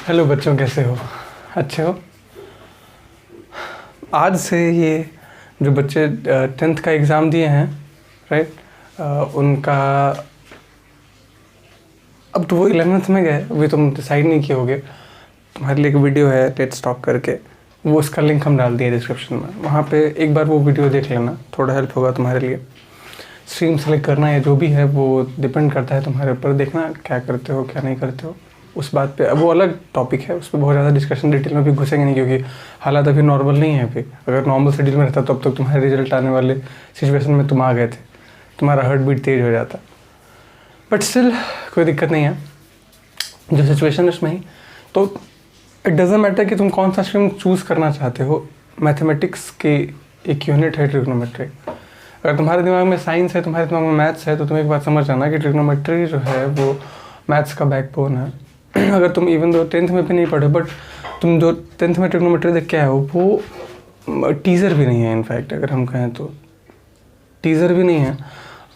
Hello बच्चों, कैसे हो? अच्छे हो? आज से ये जो बच्चे 10th का एग्ज़ाम दिए हैं, राइट, उनका अब तो वो 11th में गए, अभी तुम डिसाइड नहीं किए होगे। तुम्हारे लिए एक वीडियो है लेट्स टॉक करके, वो उसका लिंक हम डाल दिए डिस्क्रिप्शन में, वहाँ पे एक बार वो वीडियो देख लेना, थोड़ा हेल्प होगा तुम्हारे लिए। स्ट्रीम सेलेक्ट करना या जो भी है वो डिपेंड करता है तुम्हारे ऊपर, देखना क्या करते हो क्या नहीं करते हो उस बात पे। अब वो अलग टॉपिक है, उस पर बहुत ज़्यादा डिस्कशन डिटेल में भी घुसेंगे नहीं, क्योंकि हालात अभी नॉर्मल नहीं है। अभी अगर नॉर्मल शेड्यूल में रहता तो अब तक तुम्हारे रिजल्ट आने वाले सिचुएशन में तुम आ गए थे, तुम्हारा हार्ट बीट तेज हो जाता। बट स्टिल कोई दिक्कत नहीं है, जो सिचुएशन है उसमें ही। तो इट डजेंट मैटर कि तुम कौन सा स्ट्रीम चूज़ करना चाहते हो। मैथमेटिक्स की एक यूनिट है ट्रिग्नोमेट्री। अगर तुम्हारे दिमाग में साइंस है, तुम्हारे दिमाग में मैथ्स है, तो तुम एक बात समझ जाना कि ट्रिग्नोमेट्री जो है वो मैथ्स का बैकबोन है। अगर तुम इवन दो 10th में भी नहीं पढ़े, बट तुम जो 10th में ट्रिग्नोमेट्री देख के आए हो वो टीज़र भी नहीं है। इनफैक्ट अगर हम कहें तो टीज़र भी नहीं है,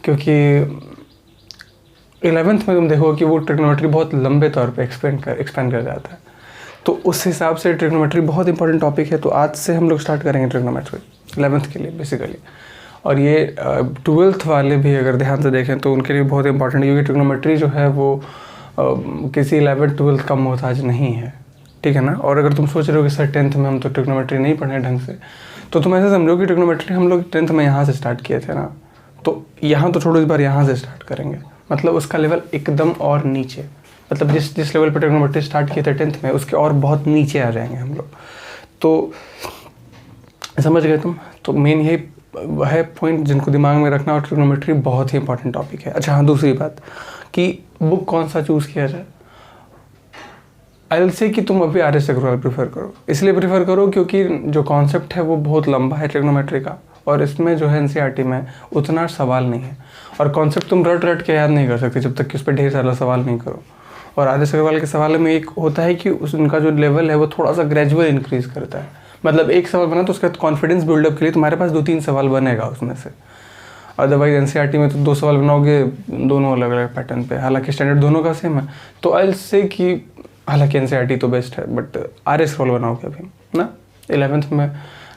क्योंकि 11th में तुम देखो कि वो ट्रिग्नोमेट्री बहुत लंबे तौर पे एक्सपेंड कर जाता है। तो उस हिसाब से ट्रिग्नोमेट्री बहुत इंपॉर्टेंट टॉपिक है। तो आज से हम लोग स्टार्ट करेंगे ट्रिग्नोमेट्री 11th के लिए बेसिकली। और ये 12th वाले भी अगर ध्यान से देखें तो उनके लिए बहुत इंपॉर्टेंट है, क्योंकि ट्रिग्नोमेट्री जो है वो किसी 11th 12th का मोहताज नहीं है, ठीक है ना। और अगर तुम सोच रहे हो कि सर 10th में हम तो ट्रिग्नोमेट्री नहीं पढ़े ढंग से, तो तुम ऐसे समझो कि ट्रिग्नोमेट्री हम लोग 10th में यहाँ से स्टार्ट किए थे ना, तो यहाँ तो छोड़ो, इस बार यहाँ से स्टार्ट करेंगे। मतलब उसका लेवल एकदम और नीचे, मतलब जिस लेवल पर ट्रिग्नोमेट्री स्टार्ट किए थे 10th में, उसके और बहुत नीचे आ जाएंगे हम लोग। तो समझ गए तुम? तो मेन यही है पॉइंट जिनको दिमाग में रखना, और ट्रिग्नोमेट्री बहुत ही इंपॉर्टेंट टॉपिक है। अच्छा हाँ, दूसरी बात कि बुक कौन सा चूज़ किया जाए। आई विल से कि तुम अभी RS अग्रवाल प्रीफर करो। इसलिए प्रीफर करो क्योंकि जो कॉन्सेप्ट है वो बहुत लंबा है ट्रिग्नोमेट्री का, और इसमें जो है NCERT में उतना सवाल नहीं है, और कॉन्सेप्ट तुम रट के याद नहीं कर सकते जब तक कि उस पर ढेर सारा सवाल नहीं करो। और RS अग्रवाल के सवाल में एक होता है कि उनका जो लेवल है वो थोड़ा सा ग्रेजुअल इंक्रीज़ करता है। मतलब एक सवाल बना तो उसका कॉन्फिडेंस बिल्डअप के लिए तुम्हारे पास 2-3 सवाल बनेगा उसमें से। अदरवाइज NCERT में तो 2 सवाल बनाओगे दोनों अलग अलग पैटर्न पे, हालांकि स्टैंडर्ड दोनों का सेम है। तो आई विल से कि हालांकि NCERT तो बेस्ट है, बट RS रोल बनाओगे अभी ना 11th में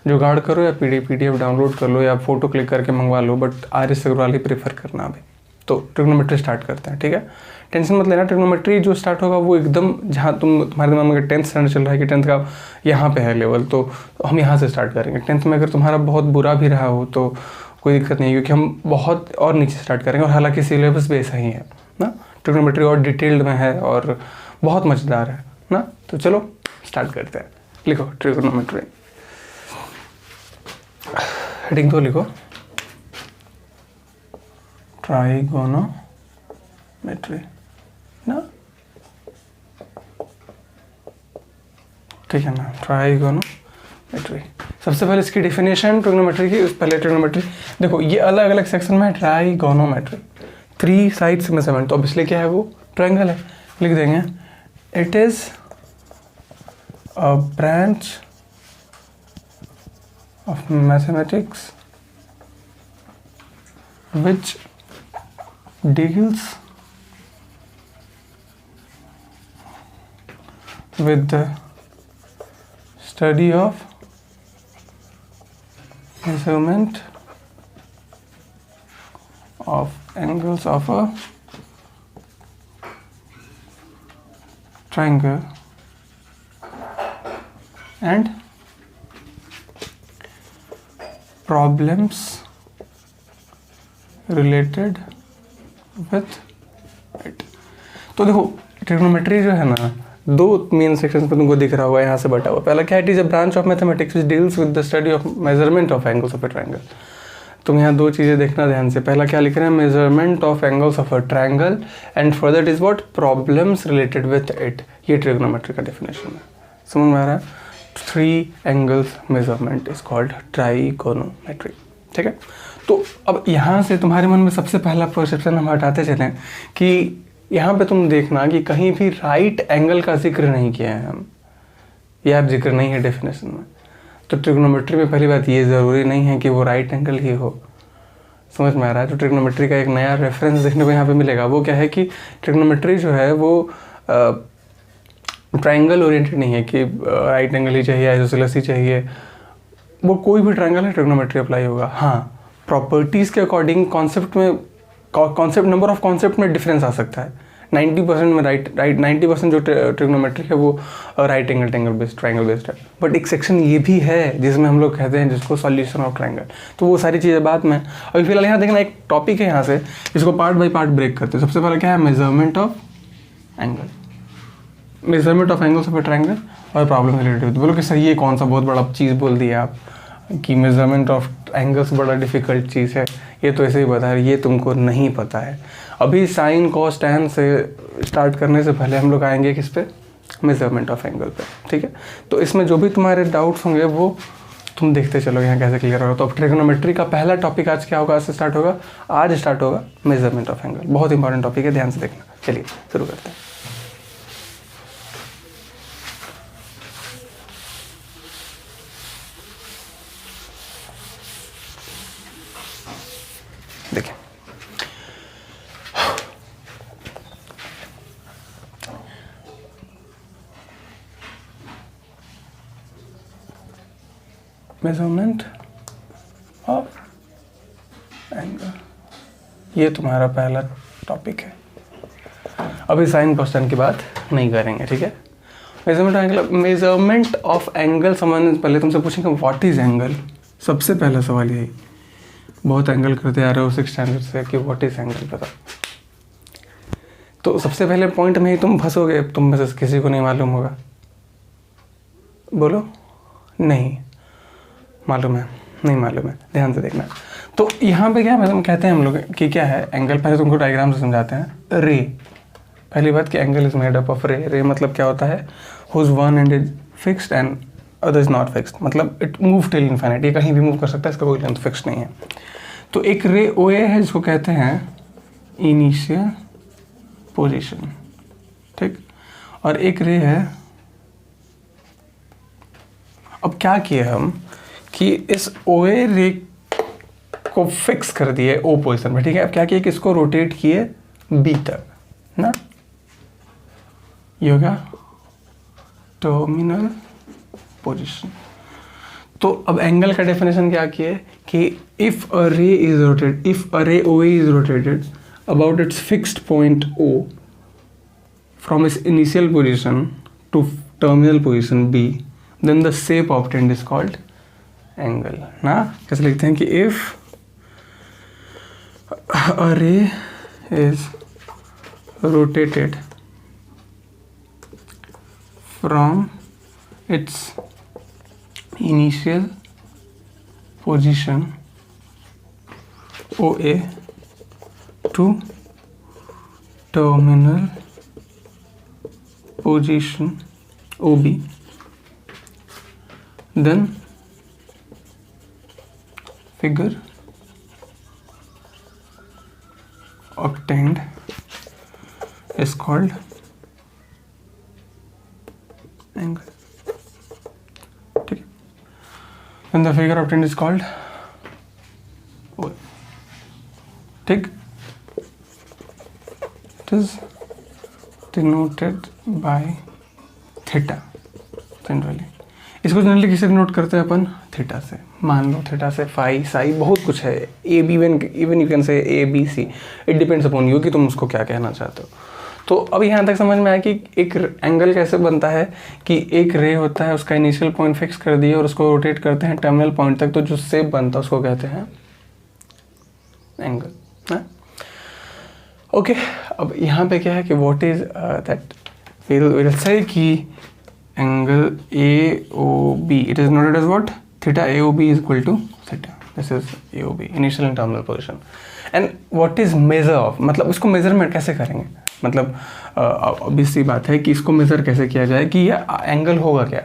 जुगाड़ करो, या PDF डाउनलोड कर लो, या फोटो क्लिक करके मंगवा लो, बट RS अग्रवाल ही प्रेफर करना अभी। तो ट्रिग्नोमेट्री स्टार्ट करते हैं, ठीक है। टेंशन मत लेना, ट्रिग्नोमेट्री जो स्टार्ट होगा वो एकदम जहाँ तुम्हारे दिमाग में 10th स्टैंडर्ड चल रहा है कि 10th का यहाँ पे है लेवल, तो हम यहाँ से स्टार्ट करेंगे। 10th में अगर तुम्हारा बहुत बुरा भी रहा हो तो कोई दिक्कत नहीं है, क्योंकि हम बहुत और नीचे स्टार्ट करेंगे। और हालांकि सिलेबस भी ऐसा ही है ना, ट्रिग्नोमेट्री और डिटेल्ड में है और बहुत मज़ेदार है ना। तो चलो स्टार्ट करते हैं। लिखो ट्रिग्नोमेट्री, हेडिंग तो लिखो ट्राइगोनोमेट्री ना, ठीक है ना, ट्राइगोनोमेट्री। सबसे पहले इसकी डेफिनेशन ट्रिग्नोमेट्री की, पहले ट्रिग्नोमेट्री देखो, ये अलग अलग सेक्शन में है। ट्राइगोनोमेट्री 3 साइड्स मेजरमेंट, तो अब इसलिए क्या है वो ट्रायंगल है, लिख देंगे it is a branch of mathematics which deals with the study of measurement of angles of a triangle and problems related with it. तो देखो ट्रिग्नोमेट्री जो है ना, 2 मेन सेक्शंस पे तुमको दिख रहा होगा, यहाँ से बटा हुआ। पहला क्या है, it is a branch of mathematics which deals with the study of measurement of angles of a triangle. तुम यहाँ 2 चीज़ें देखना ध्यान से। पहला क्या लिख रहे हैं, measurement of angles of a triangle, and further it is what, problems related with it. ये ट्रिग्नोमेट्री का डेफिनेशन है, समझ में आ रहा है। 3 angles measurement is called trigonometry, ठीक है। तो अब यहाँ से तुम्हारे मन में सबसे पहला परसेप्शन हम हटाते चलें कि यहाँ पे तुम देखना कि कहीं भी राइट एंगल का जिक्र नहीं किया है हम, यार जिक्र नहीं है डेफिनेशन में। तो ट्रिग्नोमेट्री में पहली बात ये ज़रूरी नहीं है कि वो राइट एंगल ही हो, समझ में आ रहा है। तो ट्रिग्नोमेट्री का एक नया रेफरेंस देखने को यहाँ पे मिलेगा। वो क्या है कि ट्रिग्नोमेट्री जो है वो ट्रायंगल ओरिएंटेड नहीं है कि राइट एंगल ही चाहिए, आइसोसेलेस ही चाहिए, वो कोई भी ट्रायंगल है ट्रिग्नोमेट्री अप्लाई होगा। हाँ, प्रॉपर्टीज़ के according concept number of concept में डिफरेंस आ सकता है। 90% में राइट 90% जो ट्रिग्नोमेट्री है वो राइट एंगल ट्रायंगल बेस्ड है। बट एक सेक्शन ये भी है जिसमें हम लोग कहते हैं जिसको सॉल्यूशन ऑफ ट्रायंगल। तो वो सारी चीज़ें बाद में। अभी फिलहाल यहाँ देखना एक टॉपिक है यहाँ से, इसको पार्ट बाई पार्ट ब्रेक करते हैं। सबसे पहले क्या है, measurement of angle, measurement of angles of A triangle और प्रॉब्लम रिलेटेड। बोलो कि सर ये कौन सा बहुत बड़ा चीज़ बोल दिया आप कि मेजरमेंट ऑफ एंगल्स बड़ा डिफ़िकल्ट चीज़ है, ये तो ऐसे ही बता रहे, ये तुमको नहीं पता है। अभी साइन कॉस टैन से स्टार्ट करने से पहले हम लोग आएंगे किस पे, मेजरमेंट ऑफ एंगल पे, ठीक है। तो इसमें जो भी तुम्हारे डाउट्स होंगे वो तुम देखते चलो यहाँ कैसे क्लियर होगा। तो अब ट्रिग्नोमेट्री का पहला टॉपिक आज क्या होगा, आज से स्टार्ट होगा, आज स्टार्ट होगा मेजरमेंट ऑफ एंगल। बहुत इंपॉर्टेंट टॉपिक है, ध्यान से देखना। चलिए शुरू करते हैं। देखिए मेजरमेंट ऑफ एंगल, ये तुम्हारा पहला टॉपिक है। अभी साइन क्वेश्चन की बात नहीं करेंगे, ठीक है। मेजरमेंट ऑफ एंगल समझने से पहले तुमसे पूछेंगे व्हाट इज एंगल। सबसे पहला सवाल यही, बहुत एंगल करते आ रहे हो 6th स्टैंडर्ड से कि व्हाट इज एंगल बताओ। तो सबसे पहले पॉइंट में ही तुम फंसोगे, तुम में से किसी को नहीं मालूम होगा, बोलो नहीं मालूम है, नहीं मालूम है, ध्यान से देखना। तो यहाँ पे क्या मतलब कहते हैं हम लोग कि क्या है एंगल, पहले तुमको डायग्राम से समझाते हैं। रे, पहली बात कि angle is made up of ray. Ray मतलब क्या होता है, whose one end is fixed and other is not fixed, मतलब इट मूव टिल इनफाइनाइट, ये कहीं भी मूव कर सकता है, इसका कोई लेंथ फिक्स नहीं है। तो एक रे ओ ए है जिसको कहते हैं इनिशियल पोजीशन, ठीक। और एक रे है, अब क्या किए हम कि इस ओ ए रे को फिक्स कर दिए ओ पोजीशन में, ठीक है। अब क्या किए कि इसको रोटेट किए बी तक ना, ये होगा टर्मिनल पोजीशन। तो अब एंगल का डेफिनेशन क्या किए कि if a ray is rotated, if a ray O is rotated about its fixed point O from its initial position to terminal position B, then the shape obtained is called angle ना। कैसे लिखते हैं कि if a ray is rotated from its initial position OA to terminal position OB, then figure obtained is called angle. And the figure obtained is called O. ठीक, it is denoted by theta generally. इसको generally किससे denote करते हैं अपन, theta से। मान लो theta से फाई साई बहुत कुछ है, A B even you can say A B C, it depends upon you कि तुम उसको क्या कहना चाहते हो। तो अब यहाँ तक समझ में आया कि एक एंगल कैसे बनता है कि एक रे होता है, उसका इनिशियल पॉइंट फिक्स कर दिए और उसको रोटेट करते हैं टर्मिनल पॉइंट तक, तो जो शेप बनता है उसको कहते हैं एंगल ना। ओके, अब यहाँ पे क्या है कि what is that, will say कि angle A O B, it is noted as what, theta A O B is equal to theta, this is A O B, initial and terminal position. And what is measure of, मतलब उसको measurement कैसे करेंगे, मतलब obviously बात है कि इसको measure कैसे किया जाए कि ये एंगल होगा क्या।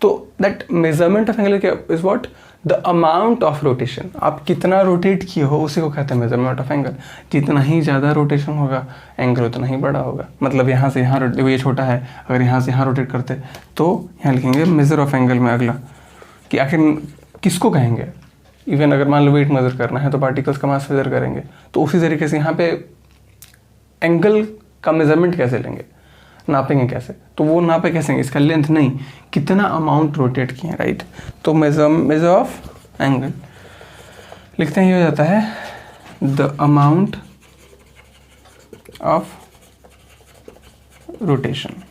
तो that measurement of angle is what, the amount of rotation, आप कितना रोटेट किए हो उसी को कहते हैं मेजरमेंट ऑफ एंगल। जितना ही ज़्यादा रोटेशन होगा एंगल उतना ही बड़ा होगा। मतलब यहाँ से यहाँ रोटेट, ये छोटा है, अगर यहाँ से यहाँ रोटेट करते तो यहाँ लिखेंगे मेजर ऑफ एंगल में अगला कि आखिर किसको कहेंगे। इवन अगर मान लो वेट मेजर करना है तो पार्टिकल्स का मास मेजर करेंगे, तो उसी तरीके से यहाँ पे एंगल का मेजरमेंट कैसे लेंगे, नापेंगे कैसे, तो वो नापे कैसे, इसका लेंथ नहीं, कितना अमाउंट रोटेट किए, राइट। तो मेजर ऑफ एंगल लिखते हैं, ये हो जाता है the amount of rotation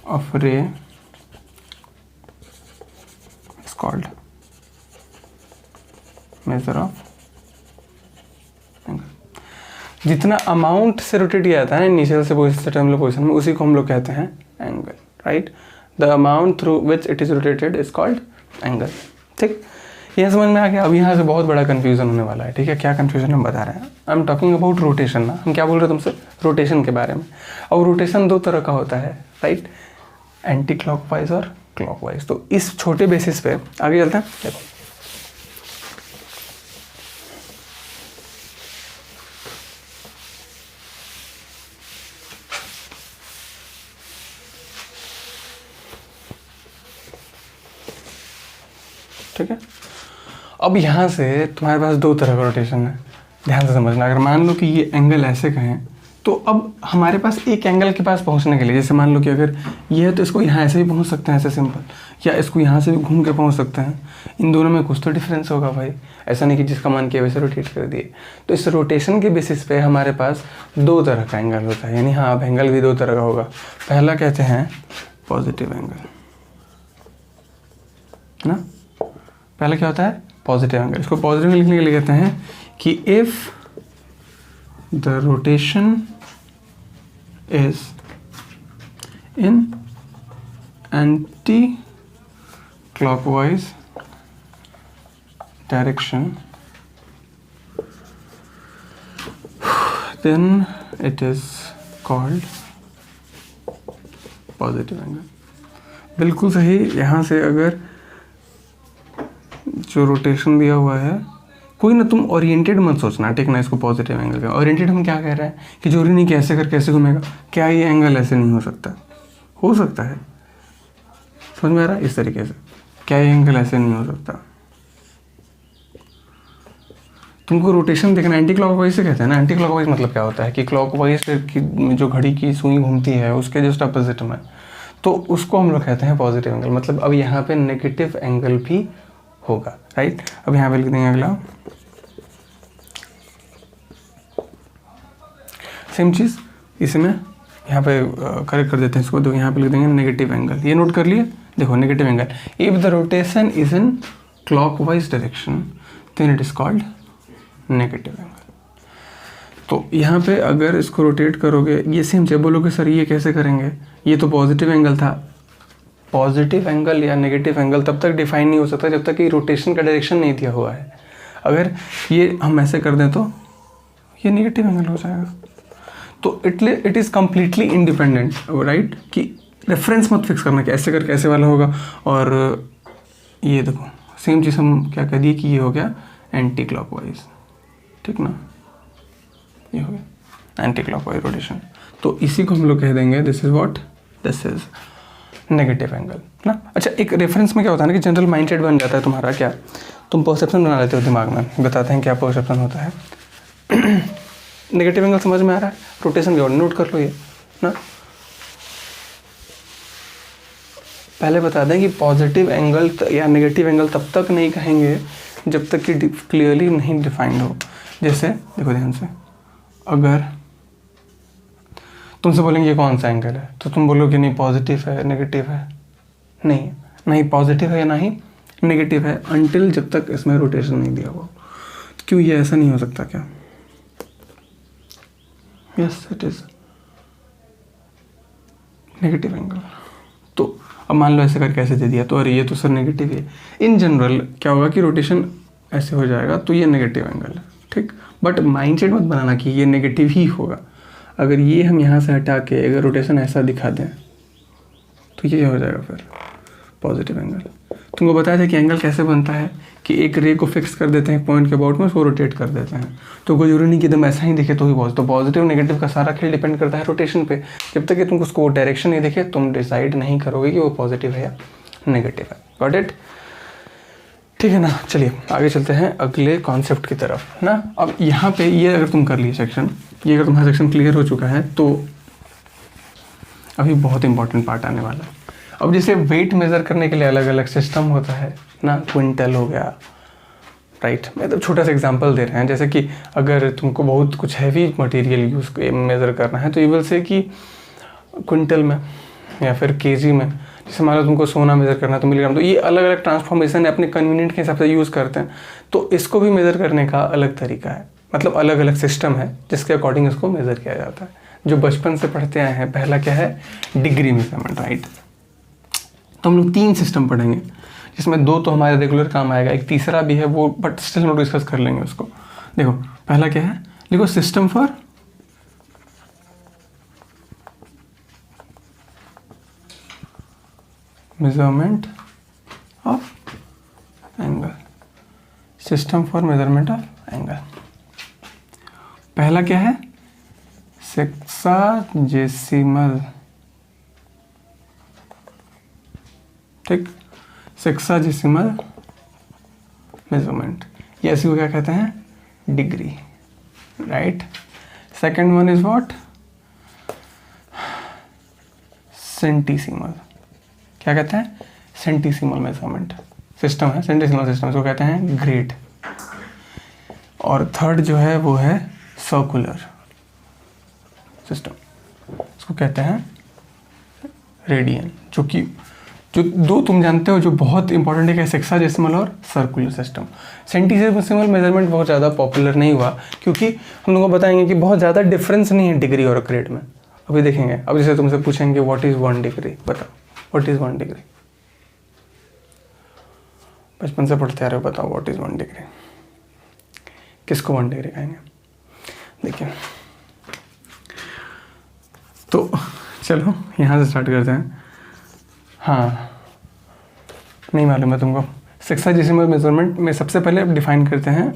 of रे is called measure of angle. जितना अमाउंट से रोटेट किया जाता है इनिशियल से टर्मिनल पोजीशन में, उसी को हम लोग कहते हैं angle, right. The amount through which it is rotated is called angle, ठीक। ये समझ में आ गया। अब यहाँ से बहुत बड़ा कंफ्यूजन होने वाला है, ठीक है। क्या कंफ्यूजन हम बता रहे हैं, I am talking about rotation ना, हम क्या बोल रहे हैं तुमसे, रोटेशन के बारे में। अब रोटेशन दो तरह का होता है, राइट, एंटी क्लॉकवाइज और क्लॉकवाइज। तो इस छोटे बेसिस पे आगे चलते हैं। देखो ठीक है, अब यहाँ से तुम्हारे पास दो तरह का रोटेशन है, ध्यान से समझना। अगर मान लो कि ये एंगल ऐसे कहें, तो अब हमारे पास एक एंगल के पास पहुँचने के लिए, जैसे मान लो कि अगर ये है तो इसको यहाँ ऐसे भी पहुँच सकते हैं, ऐसे सिंपल, या इसको यहाँ से भी घूम के पहुँच सकते हैं। इन दोनों में कुछ तो डिफरेंस होगा भाई, ऐसा नहीं कि जिसका मन किया वैसे रोटेट कर दिए। तो इस रोटेशन के बेसिस पे हमारे पास दो तरह का एंगल होता है, यानी हाँ अब एंगल भी दो तरह का होगा। पहला कहते हैं पॉजिटिव एंगल ना, पहला क्या होता है पॉजिटिव एंगल। इसको पॉजिटिव लिखने के लिए कहते हैं कि if the rotation is in anti clockwise direction then it is called positive angle. बिल्कुल सही। यहाँ से अगर जो रोटेशन दिया हुआ है, कोई ना तुम ओरिएंटेड मत सोचना, ठीक ना, इसको पॉजिटिव एंगल का। ओरिएंटेड हम क्या कह रहे हैं कि जरूरी नहीं कि ऐसे कर कैसे घूमेगा, क्या ये एंगल ऐसे नहीं हो सकता, हो सकता है, समझ में आ रहा है, इस तरीके से, क्या ये एंगल ऐसे नहीं हो सकता। तुमको रोटेशन देखना, एंटी क्लॉकवाइज से कहते हैं ना। एंटी क्लॉकवाइज मतलब क्या होता है कि क्लॉकवाइज की जो घड़ी की सुई घूमती है उसके जस्ट अपोजिट में, तो उसको हम लोग कहते हैं पॉजिटिव एंगल। मतलब अब यहाँ पे नेगेटिव एंगल भी होगा, राइट। अब यहाँ पे लिख देंगे अगला सेम चीज़, इसमें यहाँ पे करेक्ट कर देते हैं इसको। देखो यहाँ पे लिख देंगे नेगेटिव एंगल, ये नोट कर लिए। देखो negative angle, if the rotation is in clockwise direction then it is called negative angle. तो यहाँ पे अगर इसको रोटेट करोगे, ये सेम चीज़ बोलोगे सर ये कैसे करेंगे, ये तो पॉजिटिव एंगल था। पॉजिटिव एंगल या नेगेटिव एंगल तब तक डिफाइन नहीं हो सकता जब तक कि रोटेशन का डायरेक्शन नहीं दिया हुआ है। अगर ये हम ऐसे कर दें तो ये नेगेटिव एंगल हो जाएगा। तो it is completely independent, right, कि रेफरेंस मत फिक्स करना कि ऐसे करके ऐसे वाला होगा। और ये देखो सेम चीज़ हम क्या कह दिए कि ये हो गया एंटी क्लॉकवाइज, ठीक ना, ये हो गया एंटी क्लॉकवाइज रोटेशन। तो इसी को हम लोग कह देंगे this is what, this is negative angle ना। अच्छा, एक रेफरेंस में क्या होता है ना कि जनरल माइंडसेट बन जाता है तुम्हारा, क्या तुम परसेप्शन बना लेते हो दिमाग में। बताते हैं क्या परसेप्शन होता है। नेगेटिव एंगल समझ में आ रहा है, रोटेशन के नोट कर लो ये ना। पहले बता दें कि पॉजिटिव एंगल या नेगेटिव एंगल तब तक नहीं कहेंगे जब तक कि क्लियरली नहीं डिफाइंड हो। जैसे देखो ध्यान से, अगर तुमसे बोलेंगे ये कौन सा एंगल है, तो तुम बोलोगे नहीं पॉजिटिव है नेगेटिव है, नहीं नहीं पॉजिटिव है ना ही नेगेटिव है, अनटिल जब तक इसमें रोटेशन नहीं दिया हुआ। क्यों ये ऐसा नहीं हो सकता क्या? Yes it is negative angle. तो अब मान लो ऐसे करके ऐसे दे दिया तो अरे ये तो सर नेगेटिव है। इन जनरल क्या होगा कि रोटेशन ऐसे हो जाएगा तो ये नेगेटिव एंगल है, ठीक। बट माइंडसेट मत बनाना कि ये नेगेटिव ही होगा। अगर ये हम यहाँ से हटा के अगर रोटेशन ऐसा दिखा दें तो ये हो जाएगा फिर पॉजिटिव एंगल। तुमको बताया था कि एंगल कैसे बनता है कि एक रे को फिक्स कर देते हैं पॉइंट के अबाउट में, उसको रोटेट कर देते हैं। तो कोई जरूरी नहीं कि एकदम ऐसा ही दिखे तो ही पॉजिटिव। तो पॉजिटिव नेगेटिव का सारा खेल डिपेंड करता है रोटेशन पे। जब तक कि तुमको उसको डायरेक्शन नहीं दिखे तुम डिसाइड नहीं करोगे कि वो पॉजिटिव है या नेगेटिव है। Got it? ठीक है ना। चलिए आगे चलते हैं अगले कॉन्सेप्ट की तरफ ना। अब यहाँ पे ये अगर तुम कर लिए सेक्शन, ये अगर तुम्हारा सेक्शन क्लियर हो चुका है तो अभी बहुत इंपॉर्टेंट पार्ट आने वाला है। अब जैसे वेट मेज़र करने के लिए अलग अलग सिस्टम होता है ना, क्विंटल हो गया, राइट। मतलब छोटा सा एग्जांपल दे रहे हैं, जैसे कि अगर तुमको बहुत कुछ हैवी मटेरियल यूज़ मेज़र करना है तो यू विल से कि क्विंटल में या फिर केजी में। जैसे मान लो तुमको सोना मेज़र करना है तो मिलीग्राम, तो ये अलग अलग ट्रांसफॉर्मेशन है, अपने कन्वीनियंट के हिसाब से यूज़ करते हैं। तो इसको भी मेज़र करने का अलग तरीका है, मतलब अलग अलग सिस्टम है जिसके अकॉर्डिंग इसको मेज़र किया जाता है। जो बचपन से पढ़ते आए हैं, पहला क्या है, डिग्री मेजरमेंट, राइट। तो हम लोग 3 सिस्टम पढ़ेंगे, जिसमें 2 तो हमारे रेगुलर काम आएगा, एक तीसरा भी है वो, बट स्टिल हम लोग डिस्कस कर लेंगे उसको। देखो पहला क्या है, देखो system for measurement of angle, system for measurement of angle. पहला क्या है, सेक्साजेसिमल, ठीक, सेक्साजेसिमल मेजरमेंट, ये इसी को क्या कहते हैं, degree, right. Second one is what, centesimal, क्या कहते हैं, सेंटीसिमल मेजरमेंट सिस्टम है, सेंटीसिमल सिस्टम, इसको कहते हैं ग्रेड। और थर्ड जो है वो है सर्कुलर सिस्टम, इसको कहते हैं रेडियन। जो 2 तुम जानते हो जो बहुत इंपॉर्टेंट है, सेक्साजेसिमल और सर्कुलर सिस्टम। सेंटीसिमल मेजरमेंट बहुत ज़्यादा पॉपुलर नहीं हुआ क्योंकि हम लोगों को बताएंगे कि बहुत ज़्यादा डिफरेंस नहीं है डिग्री और ग्रेड में। अभी देखेंगे, अब जैसे तुमसे पूछेंगे व्हाट इज़ 1 डिग्री, बताओ व्हाट इज़ 1 डिग्री, बचपन से पढ़ते आ रहे हो, बताओ व्हाट इज़ 1 डिग्री, किसको 1 डिग्री कहेंगे। देखिए तो चलो यहाँ से स्टार्ट करते हैं। हाँ, नहीं मालूम है तुमको, सेक्साजेसिमल मेजरमेंट में सबसे पहले डिफाइन करते हैं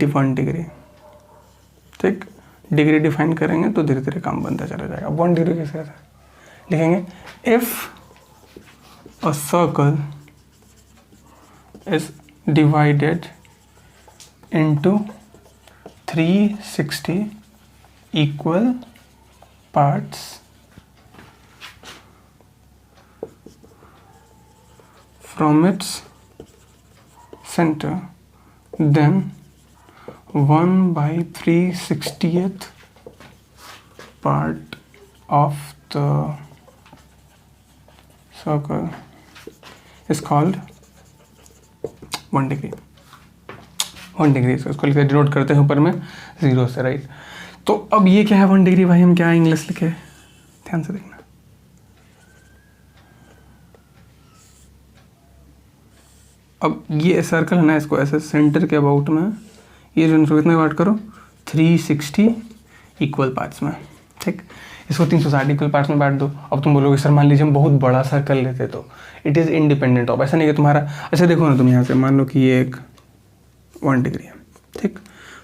1 डिग्री, ठीक। डिग्री डिफाइन करेंगे तो धीरे धीरे काम बनता चला जाएगा। 1 डिग्री कैसे रहता है, लिखेंगे if a circle is divided into 360 equal parts from its center, then 1/360th part of the circle is called 1 degree. 1 degree इसको लिखे, डिनोट करते हैं ऊपर में 0 से, राइट। तो अब ये क्या है 1 डिग्री, भाई हम क्या इंग्लिश लिखे, ध्यान से देखना। अब ये सर्कल है ना, इसको ऐसे सेंटर के अबाउट में, ये जो इसको कितने बांट करो, 360 इक्वल पार्ट्स में, ठीक। इसको 360 इक्वल पार्ट्स में बांट दो। अब तुम बोलोगे सर मान लीजिए हम बहुत बड़ा सर्कल लेते तो इट इज़ इंडिपेंडेंट ऑफ, ऐसा नहीं कि तुम्हारा, अच्छा देखो ना तुम यहाँ से मान लो कि ये एक 1 डिग्री है, ठीक।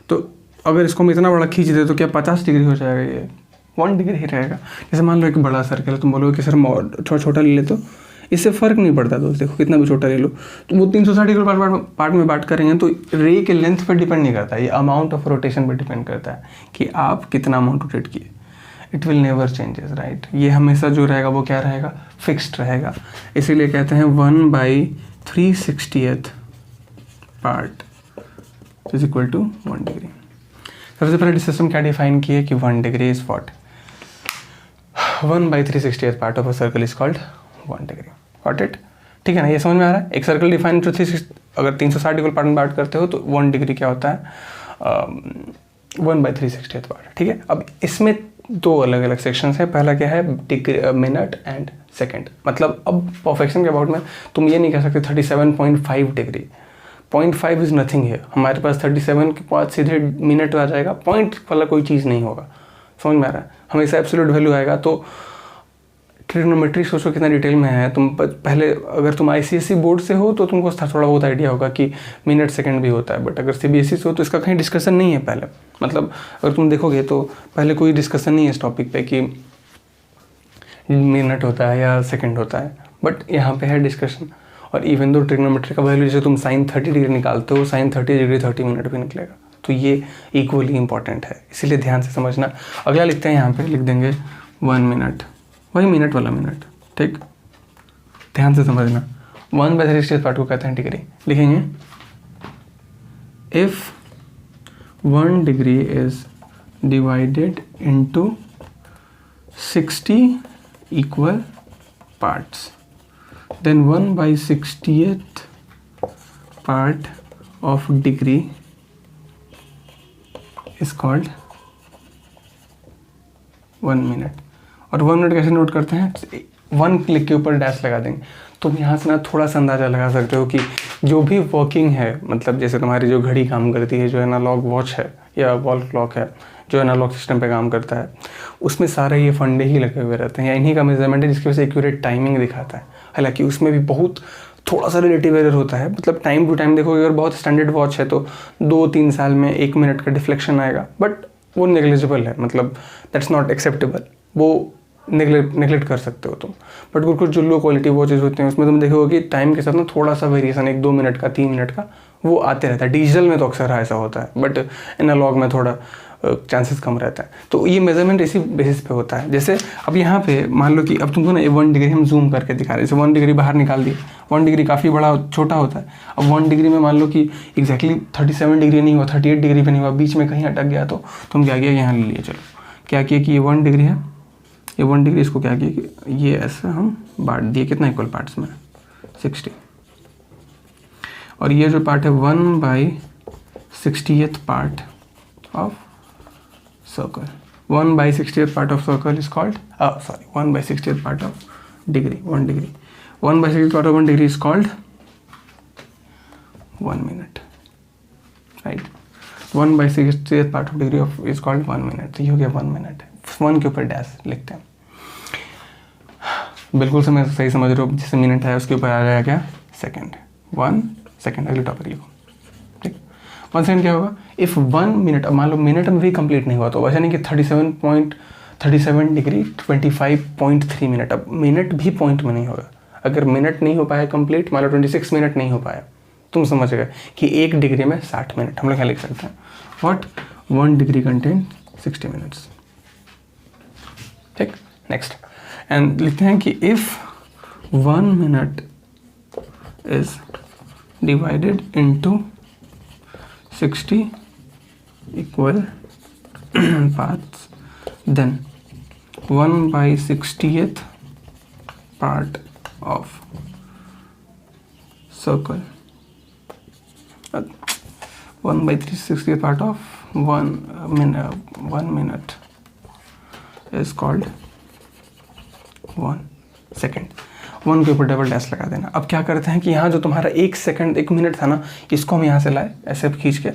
तो अगर इसको हम इतना बड़ा खींच दे तो क्या 50 डिग्री हो जाएगा, ये 1 डिग्री ही रहेगा। जैसे मान लो एक बड़ा सर्कल है, तुम बोलोगे कि सर छोटा ले ले, तो इससे फ़र्क नहीं पड़ता दोस्त, देखो कितना भी छोटा ले लो तो वो 360 डिग्री पार्ट में बांट करेंगे तो रे के लेंथ पर डिपेंड नहीं करता, ये अमाउंट ऑफ रोटेशन पर डिपेंड करता है कि आप कितना अमाउंट रोटेट किए। It will never changes, right. ये हमेशा जो रहेगा वो क्या रहेगा, फिक्स्ड रहेगा। इसीलिए कहते हैं 1/360th part is equal to 1 degree. सबसे पहले सिस्टम क्या डिफाइन किए कि 1 degree is what, 1/360th part of a circle is called 1 degree. Got it, ठीक है ना, ये समझ में आ रहा है। एक सर्कल डिफाइन टू 360, अगर 360 इक्वल पार्ट में बांट करते हो तो 1 डिग्री क्या होता है, 1/360th पार्ट, ठीक है। अब इसमें 2 अलग अलग सेक्शंस है। पहला क्या है, डिग्री, मिनट एंड सेकंड। मतलब अब परफेक्शन के अबाउट में तुम ये नहीं कह सकते 37.5 डिग्री, 0.5 इज नथिंग है। हमारे पास 37 के बाद सीधे मिनट आ जाएगा, पॉइंट वाला कोई चीज़ नहीं होगा, समझ में आ रहा है। हमेशा एब्सोल्यूट वैल्यू आएगा। तो ट्रिग्नोमेट्री सोचो कितना डिटेल में है। तुम पहले अगर तुम ICSE बोर्ड से हो तो तुमको थोड़ा बहुत आइडिया होगा कि मिनट सेकंड भी होता है, बट अगर CBSE से हो तो इसका कहीं डिस्कशन नहीं है पहले। मतलब अगर तुम देखोगे तो पहले कोई डिस्कशन नहीं है इस टॉपिक पे कि मिनट होता है या सेकंड होता है, बट यहाँ पे है डिस्कशन। और इवन दो ट्रिग्नोमेट्री का वैल्यू जैसे तुम sin 30 डिग्री निकालते हो, sin 30 डिग्री 30 मिनट भी निकलेगा। तो ये इक्वली इंपॉर्टेंट है, इसीलिए ध्यान से समझना। अगला लिखते हैं, यहाँ पे लिख देंगे 1 मिनट वही मिनट वाला मिनट, ठीक, ध्यान से समझना। 1/60th पार्ट को कहते हैं डिग्री। लिखेंगे if 1 degree is divided into 60 equal parts, then 1/60th part of degree is called 1 minute। और 1 मिनट कैसे नोट करते हैं? 1 क्लिक के ऊपर डैश लगा देंगे। तुम यहाँ से ना थोड़ा सा अंदाज़ा लगा सकते हो कि जो भी वर्किंग है, मतलब जैसे तुम्हारी जो घड़ी काम करती है, जो एनालॉग वॉच है या वॉल क्लॉक है, जो एनालॉग सिस्टम पे काम करता है, उसमें सारे ये फंडे ही लगे हुए रहते हैं या इन्हीं का मेजरमेंट है जिसकी वजह से एक्यूरेट टाइमिंग दिखाता है। हालांकि उसमें भी बहुत थोड़ा सा रिलेटिव एरर होता है, मतलब टाइम टू टाइम देखोगे अगर बहुत स्टैंडर्ड वॉच है तो 2-3 साल में 1 मिनट का डिफ्लेक्शन आएगा, बट वो नेग्लिजिबल है, मतलब दैट्स नॉट एक्सेप्टेबल, वो नेगलेक्ट कर सकते हो तुम। बट कुछ जो लो क्वालिटी वॉचेज होते हैं उसमें तुम देखोगे कि टाइम के साथ ना थोड़ा सा वेरिएशन 1-2 मिनट का, 3 मिनट का वो आते रहता है। डिजिटल में तो अक्सर ऐसा होता है, बट एनालॉग में थोड़ा चांसेस कम रहता है। तो ये मेजरमेंट इसी बेसिस पे होता है। जैसे अब यहाँ पे मान लो कि अब तुमको ना 1 डिग्री हम जूम करके दिखा रहे हैं, जैसे 1 डिग्री बाहर निकाल दिए, 1 डिग्री काफ़ी बड़ा छोटा होता है। अब 1 डिग्री में मान लो कि एग्जैक्टली 37 डिग्री नहीं हुआ, 38 डिग्री पे नहीं हुआ, बीच में कहीं अटक गया, तो तुम क्या किया, यहाँ ले लिए, चलो क्या किया कि ये 1 डिग्री है, ये 1 डिग्री, इसको क्या किया कि ये ऐसे हम बांट दिए, कितना इक्वल पार्ट्स में, 60। और ये जो पार्ट है 1/60th part of circle, 1/60th part of circle is called 1/60th part of degree, 1 degree, 1/60th part of 1 degree is called 1 minute, right? 1/60th part of degree of is called 1 minute। तो ये हो गया 1 minute। 1 के ऊपर dash लिखते हैं, बिल्कुल सही समझ रहे हो। जैसे मिनट है उसके ऊपर आ जाएगा क्या, सेकेंड, 1 सेकेंड। अगले टॉपिक लिखो, ठीक। 1 सेकेंड क्या होगा, इफ़ 1 मिनट, अब मान लो मिनट में भी कंप्लीट नहीं हुआ तो वैसे नहीं कि 37 डिग्री 25.3 मिनट, अब मिनट भी पॉइंट में नहीं होगा। अगर मिनट नहीं हो पाया कंप्लीट, मान लो 26 मिनट नहीं हो पाया, तुम समझ गए कि 1 डिग्री में 60 मिनट। हम लोग क्या लिख सकते हैं, व्हाट 1 डिग्री कंटेन 60 मिनट्स, ठीक। नेक्स्ट एंड लिखते हैं कि if 1 minute is divided into 60 equal parts, then 1/60th part of circle, 1/60th part of 1 minute is called 1 second। 1 के ऊपर डबल डैश लगा देना। अब क्या करते हैं कि यहाँ जो तुम्हारा 1 सेकंड 1 मिनट था ना, इसको हम यहाँ से लाए ऐसे खींच के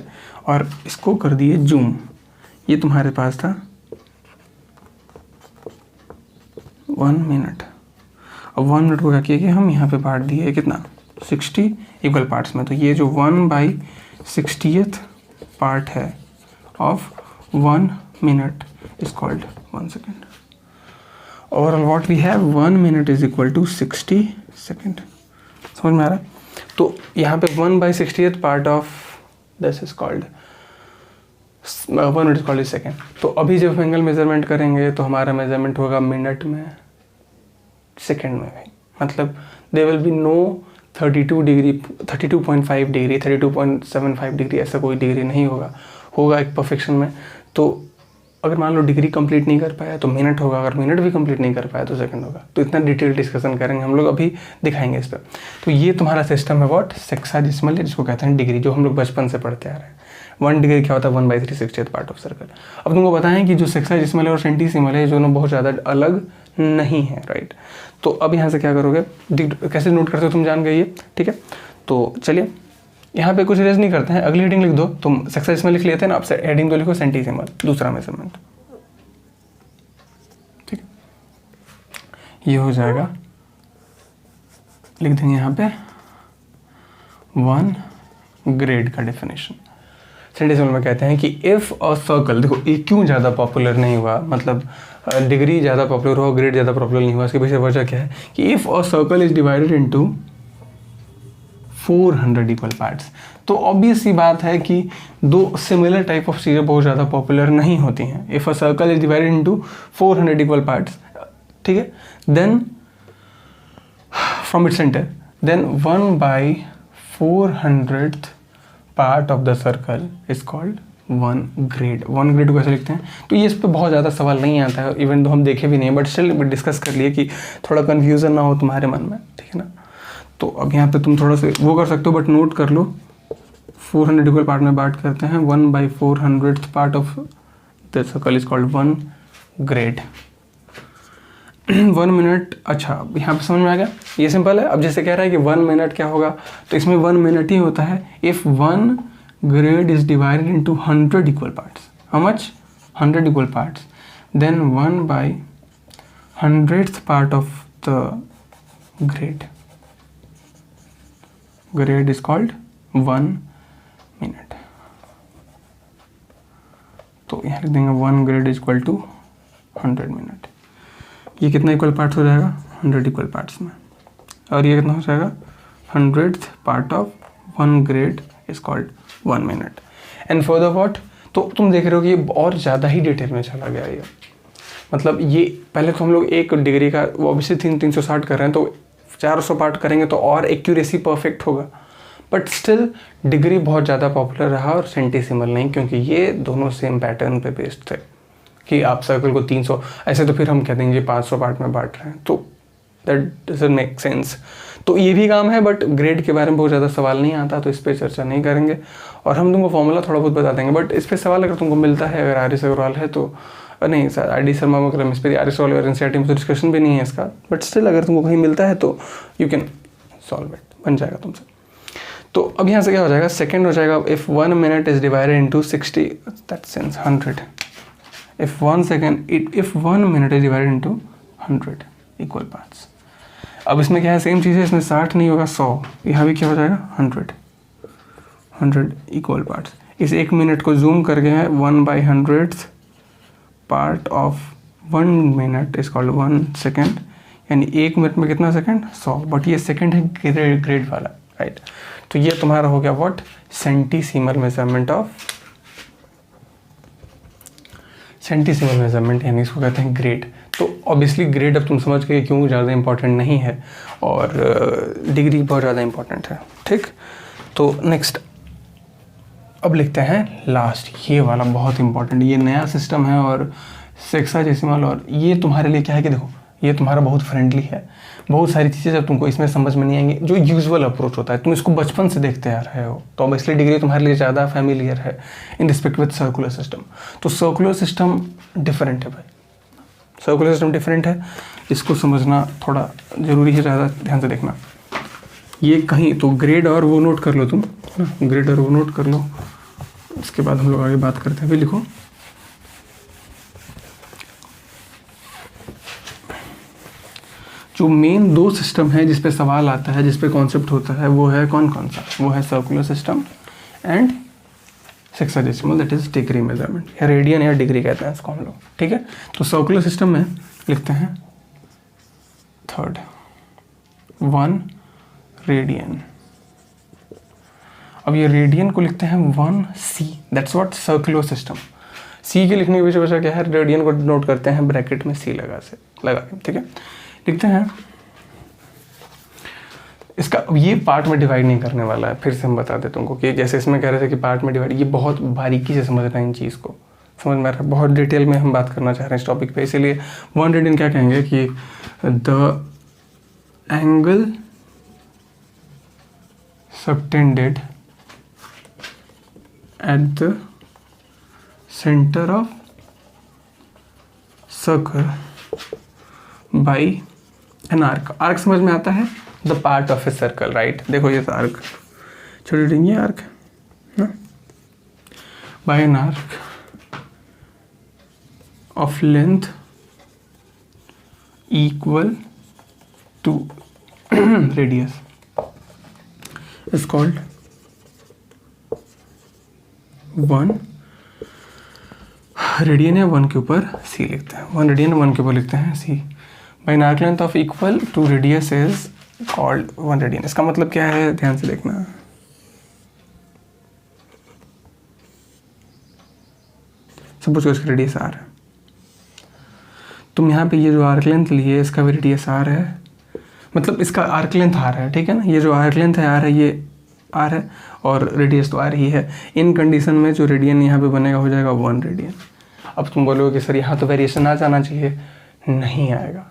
और इसको कर दिए जूम। ये तुम्हारे पास था 1 मिनट। अब 1 मिनट को क्या किया कि हम यहाँ पे बांट दिए कितना, 60 इक्वल पार्ट्स में। तो ये जो 1/60th पार्ट है of 1 minute is called 1 second. Overall what we have, 1 minute is equal to 60 second. समझ में आ रहा है? तो यहाँ पे 1/60th part of this is called 1 minute is called second. तो अभी जब एंगल मेजरमेंट करेंगे तो हमारा मेजरमेंट होगा मिनट में, सेकेंड में भाई। मतलब they will be no 32 degree, 32.5 degree, 32.75 degree, ऐसा कोई डिग्री नहीं होगा एक परफेक्शन में। तो अगर मान लो डिग्री कंप्लीट नहीं कर पाया तो मिनट होगा, अगर मिनट भी कंप्लीट नहीं कर पाया तो सेकंड होगा। तो इतना डिटेल डिस्कशन करेंगे हम लोग, अभी दिखाएंगे इस पर। तो ये तुम्हारा सिस्टम है व्हाट, सेक्साडेसिमल, जिसको कहते हैं डिग्री, जो हम लोग बचपन से पढ़ते आ रहे हैं। 1 डिग्री क्या होता है, 1/360th पार्ट ऑफ सर्कल। अब तुमको बताएं कि जो सेक्साडेसिमल है और सेंटीसिमल है, जो ना बहुत ज़्यादा अलग नहीं है, राइट। तो अब यहाँ से क्या करोगे, कैसे नोट करते हो तुम जान गए, ठीक है। तो चलिए यहाँ पे कुछ रेज नहीं करते हैं, अगली हेडिंग लिख दो। तुम सेक्साडेसिमल लिख लेते हैं ना, अब हेडिंग तो लिखो सेंटीसिमल, दूसरा मेजरमेंट, ठीक है। ये हो जाएगा, लिख देंगे यहाँ पे 1 ग्रेड का डेफिनेशन। सेंटीसिमल में कहते हैं कि इफ़ अ सर्कल, देखो ये क्यों ज़्यादा पॉपुलर नहीं हुआ, मतलब डिग्री ज़्यादा पॉपुलर हुआ, ग्रेड ज़्यादा पॉपुलर नहीं हुआ, इसके पीछे वजह क्या है कि if a circle is divided into 400 equal parts. तो ऑब्वियस सी बात है कि दो सिमिलर टाइप ऑफ चीज़ें बहुत ज़्यादा पॉपुलर नहीं होती हैं। If a circle is divided into 400 equal parts, ठीक है। Then from it centre, then 1/400th part of the circle is called 1 grade. 1 grade को कैसे लिखते हैं, तो ये इस पर बहुत ज़्यादा सवाल नहीं आता है, इवन तो हम देखे भी नहीं, बट स्टिल डिस्कस कर लिए कि थोड़ा कन्फ्यूज़न ना हो तुम्हारे मन में, ठीक है ना। तो अब यहाँ पे तुम थोड़ा सा वो कर सकते हो, बट नोट कर लो 400 इक्वल पार्ट में बांट करते हैं, 1/400th part of the circle is called 1 grade. 1 minute, अच्छा यहाँ पे समझ में आ गया, ये सिंपल है। अब जैसे कह रहा है कि 1 मिनट क्या होगा, तो इसमें 1 मिनट ही होता है if 1 grade is divided into 100 equal parts. How much? 100 equal parts. Then 1/100th part of the grade. Grade is called 1 minute. तो यहाँ लिख देंगे 1 grade is equal to 100 minute. ये कितना इक्वल पार्ट्स हो जाएगा, 100 इक्वल पार्ट्स में, और ये कितना हो जाएगा 100th part of 1 grade is called 1 minute. And for the what, तो तुम देख रहे हो कि ये और ज़्यादा ही डिटेल में चला गया ये, मतलब ये पहले तो हम लोग 1 डिग्री का वो ऑब्वियसली 360 कर रहे हैं, तो 400 पार्ट करेंगे तो और एक्यूरेसी परफेक्ट होगा, बट स्टिल डिग्री बहुत ज़्यादा पॉपुलर रहा और सेंटीसिमल नहीं, क्योंकि ये दोनों सेम पैटर्न पे बेस्ड थे कि आप सर्कल को 300, ऐसे तो फिर हम कह देंगे 500 पार्ट में बांट रहे हैं, तो दैट डजंट मेक सेंस। तो ये भी काम है, बट ग्रेड के बारे में बहुत ज़्यादा सवाल नहीं आता, तो इस पर चर्चा नहीं करेंगे, और हम तुमको फॉर्मूला थोड़ा बहुत बता देंगे, बट इस पर सवाल अगर तुमको मिलता है, अगर आर.एस. अग्रवाल है तो नहीं सर, आर.डी. शर्मा वगैरह इस पर आर.एस. अग्रवाल एनसीईआरटी में तो डिस्कशन भी नहीं है इसका, बट स्टिल अगर तुमको कहीं मिलता है तो यू कैन सॉल्व इट, बन जाएगा तुमसे। तो अब यहाँ से क्या हो जाएगा, सेकेंड हो जाएगा if 1 minute is divided into 60 that sense 100, if 1 minute is divided into 100 equal parts। अब इसमें क्या है, सेम चीज़ है, इसमें 60 नहीं होगा 100, यहाँ भी क्या हो जाएगा 100 इक्वल पार्ट्स। इस 1 मिनट को जूम करके है 1/100th part of 1 minute is called 1 second, यानी 1 मिनट में कितना सेकेंड 100, बट ये सेकेंड है ग्रेड वाला, राइट। तो ये तुम्हारा हो गया व्हाट, सेंटीसिमल मेजरमेंट ऑफ, सेंटीसिमल मेजरमेंट, यानी इसको कहते हैं ग्रेड। तो ऑब्वियसली ग्रेड अब तुम समझ गए क्यों ज़्यादा इंपॉर्टेंट नहीं है, और डिग्री बहुत ज़्यादा इंपॉर्टेंट है, ठीक। तो नेक्स्ट अब लिखते हैं लास्ट, ये वाला बहुत इंपॉर्टेंट, ये नया सिस्टम है और सेक्साडेसिमल, और ये तुम्हारे लिए क्या है कि देखो ये तुम्हारा बहुत फ्रेंडली है, बहुत सारी चीज़ें जब तुमको इसमें समझ में नहीं आएंगी, जो यूजुअल अप्रोच होता है, तुम इसको बचपन से देखते आ रहे हो, तो ऑब्वियसली डिग्री तुम्हारे लिए ज़्यादा फैमिलियर है in respect with circular system. तो सर्कुलर सिस्टम डिफरेंट है भाई, सर्कुलर सिस्टम डिफरेंट है, इसको समझना थोड़ा ज़रूरी है, ज़्यादा ध्यान से देखना। ये कहीं तो ग्रेड और वो नोट कर लो तुम, ग्रेड और वो नोट कर लो, इसके बाद हम लोग आगे बात करते हैं। अभी लिखो जो मेन 2 सिस्टम है जिस पे सवाल आता है, जिस पे कॉन्सेप्ट होता है, वो है कौन कौन सा, वो है circular system and sexagesimal, that is degree measurement, या रेडियन या डिग्री कहते हैं इसको हम लोग, ठीक है। तो सर्कुलर सिस्टम में लिखते हैं 3rd 1 रेडियन। अब ये रेडियन को लिखते हैं 1c, that's what circular system. C के लिखने के पीछे वजह क्या है, रेडियन को नोट करते हैं ब्रैकेट में सी लगा के, ठीक है। लिखते हैं इसका, अब ये पार्ट में डिवाइड नहीं करने वाला है, फिर से हम बता दें तुमको कि जैसे इसमें कह रहे थे कि पार्ट में डिवाइड, ये बहुत बारीकी से समझना है इन चीज़ को, समझ में आ रहा है, बहुत डिटेल में हम बात करना चाह रहे हैं इस टॉपिक पे, इसीलिए 1 रेडियन क्या कहेंगे कि the angle subtended at the centre of circle by an arc. Arc समझ में आता है, the part of a circle, right. देखो ये आर्क, छोटी ये आर्क ना, by an arc of length equal to radius is called 1 radian है, 1 के ऊपर सी लिखते हैं, 1 रेडियन 1 के ऊपर लिखते हैं C, by an arc length of equal to radius is called 1 radian. इसका मतलब क्या है, ध्यान से देखना, सपोज इसका रेडियस आर है, तुम यहाँ पे ये जो आर्क लेंथ लिए इसका भी रेडियस आर है, मतलब इसका आर्क लेंथ आर है, ठीक है ना, ये जो आर्क लेंथ है आर है, ये आर है और रेडियस तो आर ही है। इन कंडीशन में जो रेडियन यहाँ पे बनेगा हो जाएगा 1 रेडियन। अब तुम बोलोगे कि सर यहाँ तो वेरिएशन आ जाना चाहिए, नहीं आएगा।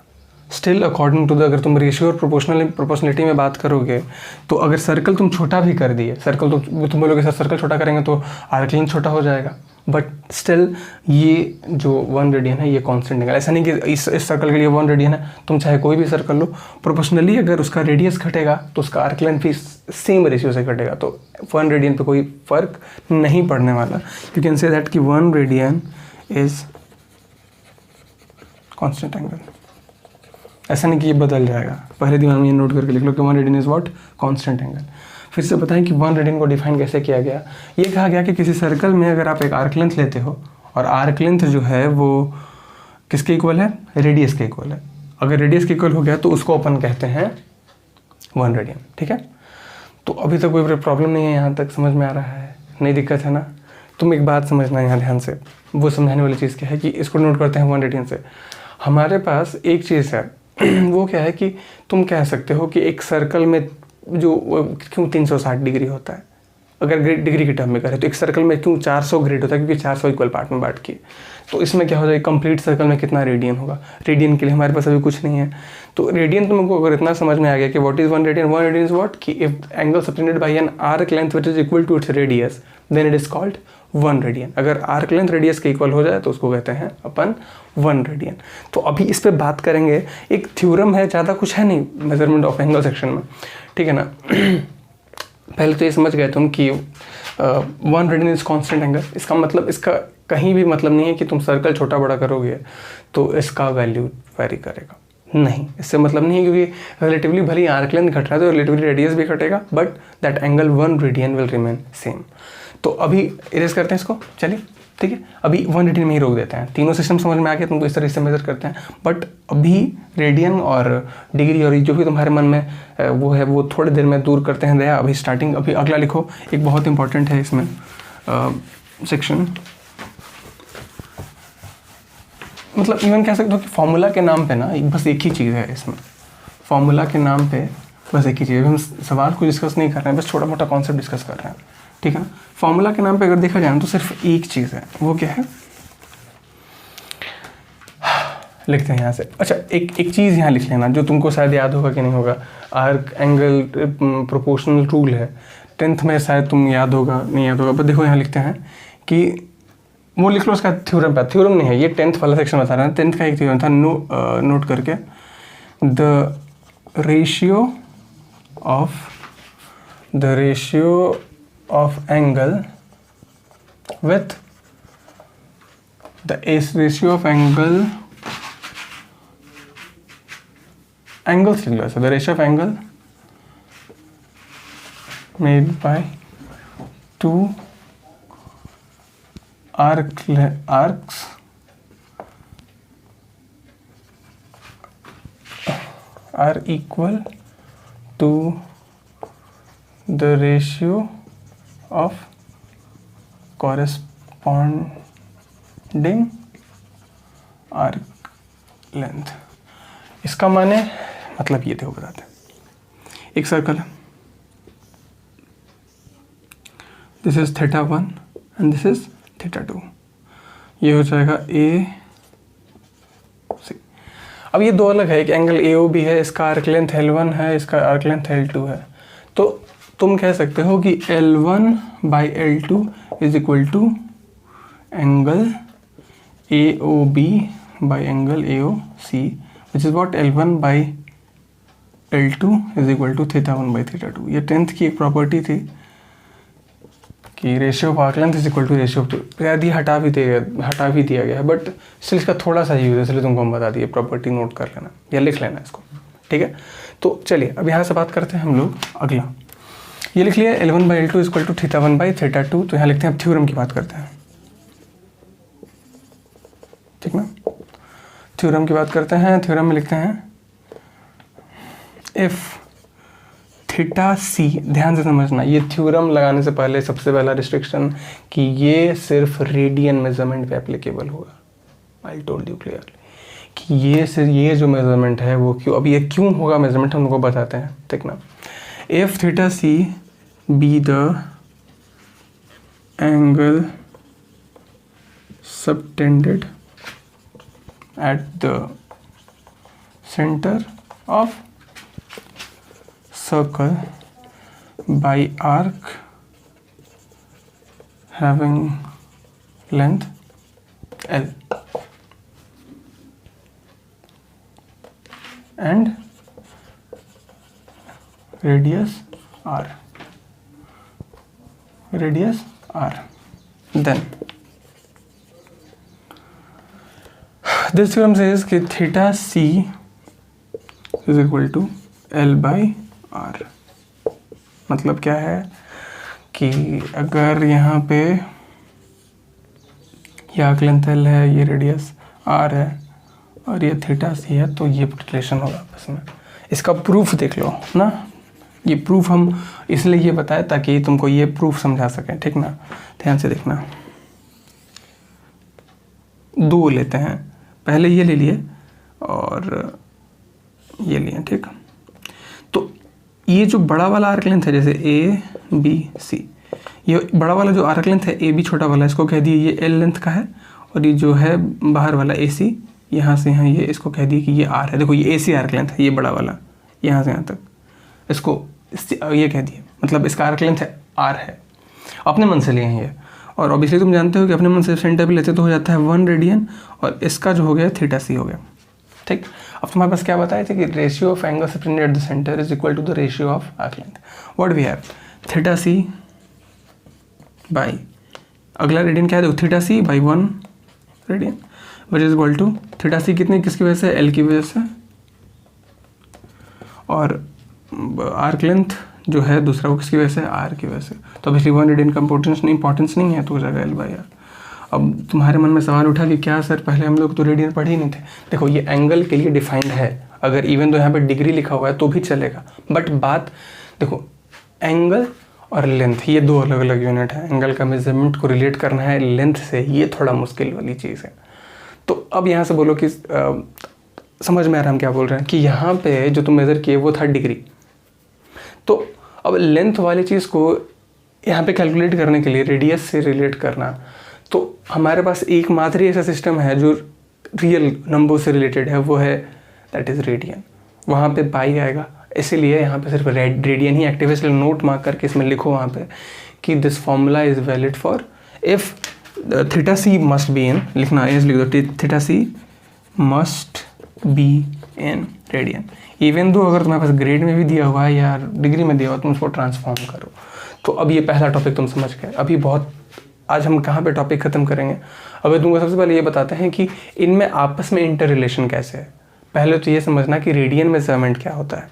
स्टिल अकॉर्डिंग टू द, अगर तुम रेशियो और प्रोपोर्शनलिटी में बात करोगे तो अगर सर्कल तुम छोटा भी कर दिए, सर्कल तो तुम बोलोगे सर सर्कल छोटा करेंगे तो आर्क लेंथ छोटा हो जाएगा, बट स्टिल ये जो 1 रेडियन है ये कांस्टेंट निकला। ऐसा नहीं कि इस सर्कल के लिए 1 रेडियन है, तुम चाहे कोई भी सर्कल लो, प्रोपोर्शनली अगर उसका रेडियस घटेगा तो उसका आर्क लेंथ भी सेम रेशियो से घटेगा, तो 1 रेडियन पे कोई फर्क नहीं पड़ने वाला। यू कैन से दैट कि 1 रेडियन इज कांस्टेंट एंगल। ऐसा नहीं कि ये बदल जाएगा, पहले दिमाग में ये नोट करके लिख लो कि 1 radian is what, constant angle. फिर से बताएं कि 1 रेडियन को डिफाइन कैसे किया गया। ये कहा गया कि किसी सर्कल में अगर आप एक आर्क लेंथ लेते हो और आर्क लेंथ जो है वो किसके इक्वल है, रेडियस के इक्वल है। अगर रेडियस के इक्वल हो गया तो उसको अपन कहते हैं 1 रेडियन, ठीक है। तो अभी तक कोई प्रॉब्लम नहीं है, यहाँ तक समझ में आ रहा है, नहीं दिक्कत है ना। तुम एक बात समझना यहाँ ध्यान से, वो समझाने वाली चीज़ क्या है कि इसको नोट करते हैं 1 रेडियन से। हमारे पास एक चीज़ है वो क्या है कि तुम कह सकते हो कि एक सर्कल में जो क्यों 360 डिग्री होता है, अगर डिग्री के टर्म में करें तो एक सर्कल में क्यों 400 ग्रेड होता है, क्योंकि 400 इक्वल पार्ट में बांट किए। तो इसमें क्या हो जाएगा, कंप्लीट सर्कल में कितना रेडियन होगा। रेडियन के लिए हमारे पास अभी कुछ नहीं है, तो रेडियन तुमको अगर इतना समझ में आ गया कि what is 1 radian, 1 radian is what कि if angle subtended by an arc length which is equal to its radius then it is called 1 radian. अगर आर्क लेंथ रेडियस के इक्वल हो जाए तो उसको कहते हैं अपन 1 रेडियन। तो अभी इस पे बात करेंगे, एक थ्योरम है, ज़्यादा कुछ है नहीं मेजरमेंट ऑफ एंगल सेक्शन में, ठीक है ना। पहले तो ये समझ गए तुम कि 1 रेडियन इज कांस्टेंट एंगल। इसका मतलब, इसका कहीं भी मतलब नहीं है कि तुम सर्कल छोटा बड़ा करोगे तो इसका वैल्यू वेरी करेगा, नहीं, इससे मतलब नहीं है, क्योंकि रिलेटिवली भले ही आर्क लेंथ घट रहा है तो रिलेटिवली रेडियस भी घटेगा, but that angle 1 radian will remain same. तो अभी इरेज करते हैं इसको, चलिए ठीक है। अभी 1 रेडियन में ही रोक देते हैं, तीनों सिस्टम समझ में आ गया तुमको, इस तरह से मेजर करते हैं। बट अभी रेडियन और डिग्री और जो भी तुम्हारे मन में वो है वो थोड़ी देर में दूर करते हैं दया। अभी स्टार्टिंग, अभी अगला लिखो, एक बहुत इंपॉर्टेंट है इसमें सेक्शन, मतलब इवन कह सकते हो कि फॉर्मूला के नाम पे ना बस एक ही चीज़ है इसमें, फॉर्मूला के नाम पे बस एक ही चीज़ है। हम सवाल को डिस्कस नहीं कर रहे हैं, बस छोटा मोटा कॉन्सेप्ट डिस्कस कर रहे हैं, ठीक है ना। फॉर्मूला के नाम पे अगर देखा जाए तो सिर्फ एक चीज़ है, वो क्या है, लिखते हैं यहाँ से। अच्छा, एक चीज़ यहाँ लिख लेना जो तुमको शायद याद होगा कि नहीं होगा, आर्क एंगल प्रोपोर्शनल रूल है, 10th में शायद तुम याद होगा, नहीं याद होगा, बट देखो यहाँ लिखते हैं कि वो लिख लो उसका थ्योरम पे, थ्योरम नहीं है ये 10th वाला सेक्शन बता रहा है। 10th का एक थ्योरम था, नोट करके, the ratio of angle with the ratio of angles लिख लो ऐसा, the ratio of angle made by 2 arcs are equal to the ratio of corresponding arc length। इसका माने मतलब ये देखो बताते हैं, एक सर्कल है, this is θ1 and this is θ2, ये हो जाएगा ए सी। अब ये दो अलग है, एक एंगल AO भी है, इसका आर्क लेंथ L1 है, इसका आर्क लेंथ L2 है। तो तुम कह सकते हो कि L1 by L2 is equal to angle AOB by angle AOC, which is what L1 by L2 is equal to θ1 by θ2। ये 10th की एक प्रॉपर्टी थी कि ratio of arc length is equal to ratio of two, शायद ये हटा भी दिया गया है, बट स्टिल इसका थोड़ा सा यूज है, इसलिए तुमको हम बता दिए, प्रॉपर्टी नोट कर लेना या लिख लेना इसको, ठीक है। तो चलिए अब यहाँ से बात करते हैं हम लोग अगला, ये लिख लिया L1 by L2 is equal to θ1 by θ2। तो यहाँ लिखते हैं, अब थ्योरम की बात करते हैं, ठीक ना। थ्योरम की बात करते हैं, थ्योरम में लिखते हैं इफ θc, ध्यान से समझना, ये थ्योरम लगाने से पहले सबसे पहला रिस्ट्रिक्शन कि ये सिर्फ रेडियन मेजरमेंट पे एप्लीकेबल होगा। आई टोल्ड यू क्लियरली कि ये जो मेजरमेंट है वो क्यों, अब ये क्यों होगा मेजरमेंट हम लोग को बताते हैं, ठीक ना। If theta C be the angle subtended at the center of circle by arc having length L and radius R. Then this theorem says कि theta c is equal to L by R. मतलब क्या है कि अगर यहाँ पे ये arc length L है, ये रेडियस R है और ये थीटा c है, तो ये रिलेशन होगा आपस में। इसका प्रूफ देख लो ना, ये प्रूफ हम इसलिए ये बताए ताकि तुमको ये प्रूफ समझा सकें, ठीक ना। ध्यान से देखना, दो लेते हैं, पहले ये ले लिए और ये लिए, ठीक। तो ये जो बड़ा वाला आर्क लेंथ है, जैसे ए बी सी, ये बड़ा वाला जो आर्क लेंथ है ए बी छोटा वाला, इसको कह दिए ये एल लेंथ का है, और ये जो है बाहर वाला ए सी, यहाँ से यहाँ, ये इसको कह दिए कि ये आर है। देखो ये ए सी आर्क लेंथ है, ये बड़ा वाला यहाँ से यहाँ तक, इसको ये कह दिए, मतलब इसका आर्क लेंथ आर है। अपने मन से लिए हैं ये, और ऑब्वियसली तुम जानते हो कि अपने मन से सेंटर पे लेते तो हो जाता है 1 रेडियन, और इसका जो हो गया थीटा सी हो गया, ठीक। अब तुम्हारे पास क्या बताए थे कि ratio of angle subtended at the center is equal to the ratio of arc length. What we have, theta C by, अगला रेडियन क्या है, देखो theta C by 1 radian which is equal to theta C कितनी, किसकी वजह से, L की वजह से, और आर्क लेंथ जो है दूसरा वो किसकी वजह से, आर की वजह से। तो ऑब्वियसली 1 रेडियन का इंपॉर्टेंस नहीं है, तो हो जाएगा एल बाई आर। अब तुम्हारे मन में सवाल उठा कि क्या सर पहले हम लोग तो रेडियन पढ़े ही नहीं थे। देखो ये एंगल के लिए डिफाइंड है, अगर इवन तो यहाँ पे डिग्री लिखा हुआ है तो भी चलेगा, बट बात देखो एंगल और लेंथ ये दो अलग अलग यूनिट है। एंगल का मेजरमेंट को रिलेट करना है लेंथ से, ये थोड़ा मुश्किल वाली चीज़ है। तो अब यहाँ से बोलो कि समझ में आ रहा है हम क्या बोल रहे हैं, कि यहाँ पे जो तुम मेज़र किए वो था डिग्री। तो अब लेंथ वाली चीज़ को यहाँ पे कैलकुलेट करने के लिए रेडियस से रिलेट करना, तो हमारे पास एकमात्र ऐसा सिस्टम है जो रियल नंबर से रिलेटेड है, वो है दैट इज़ रेडियन। वहाँ पे पाई आएगा, इसीलिए यहाँ पे सिर्फ रेडियन ही एक्टिव है। इसलिए नोट मार्क करके इसमें लिखो वहाँ पे कि this formula is valid for if theta C must be in, लिखना इज लिख दो, theta C must be in radian. Even though अगर तुम्हारे पास ग्रेड में भी दिया हुआ है या डिग्री में दिया हुआ, तुम उसको ट्रांसफॉर्म करो। तो अब ये पहला टॉपिक तुम समझ गए। अभी बहुत आज हम कहाँ पे टॉपिक ख़त्म करेंगे, अभी तुमको सबसे पहले ये बताते हैं कि इनमें आपस में इंटर रिलेशन कैसे है। पहले तो ये समझना कि रेडियन मेजरमेंट क्या होता है,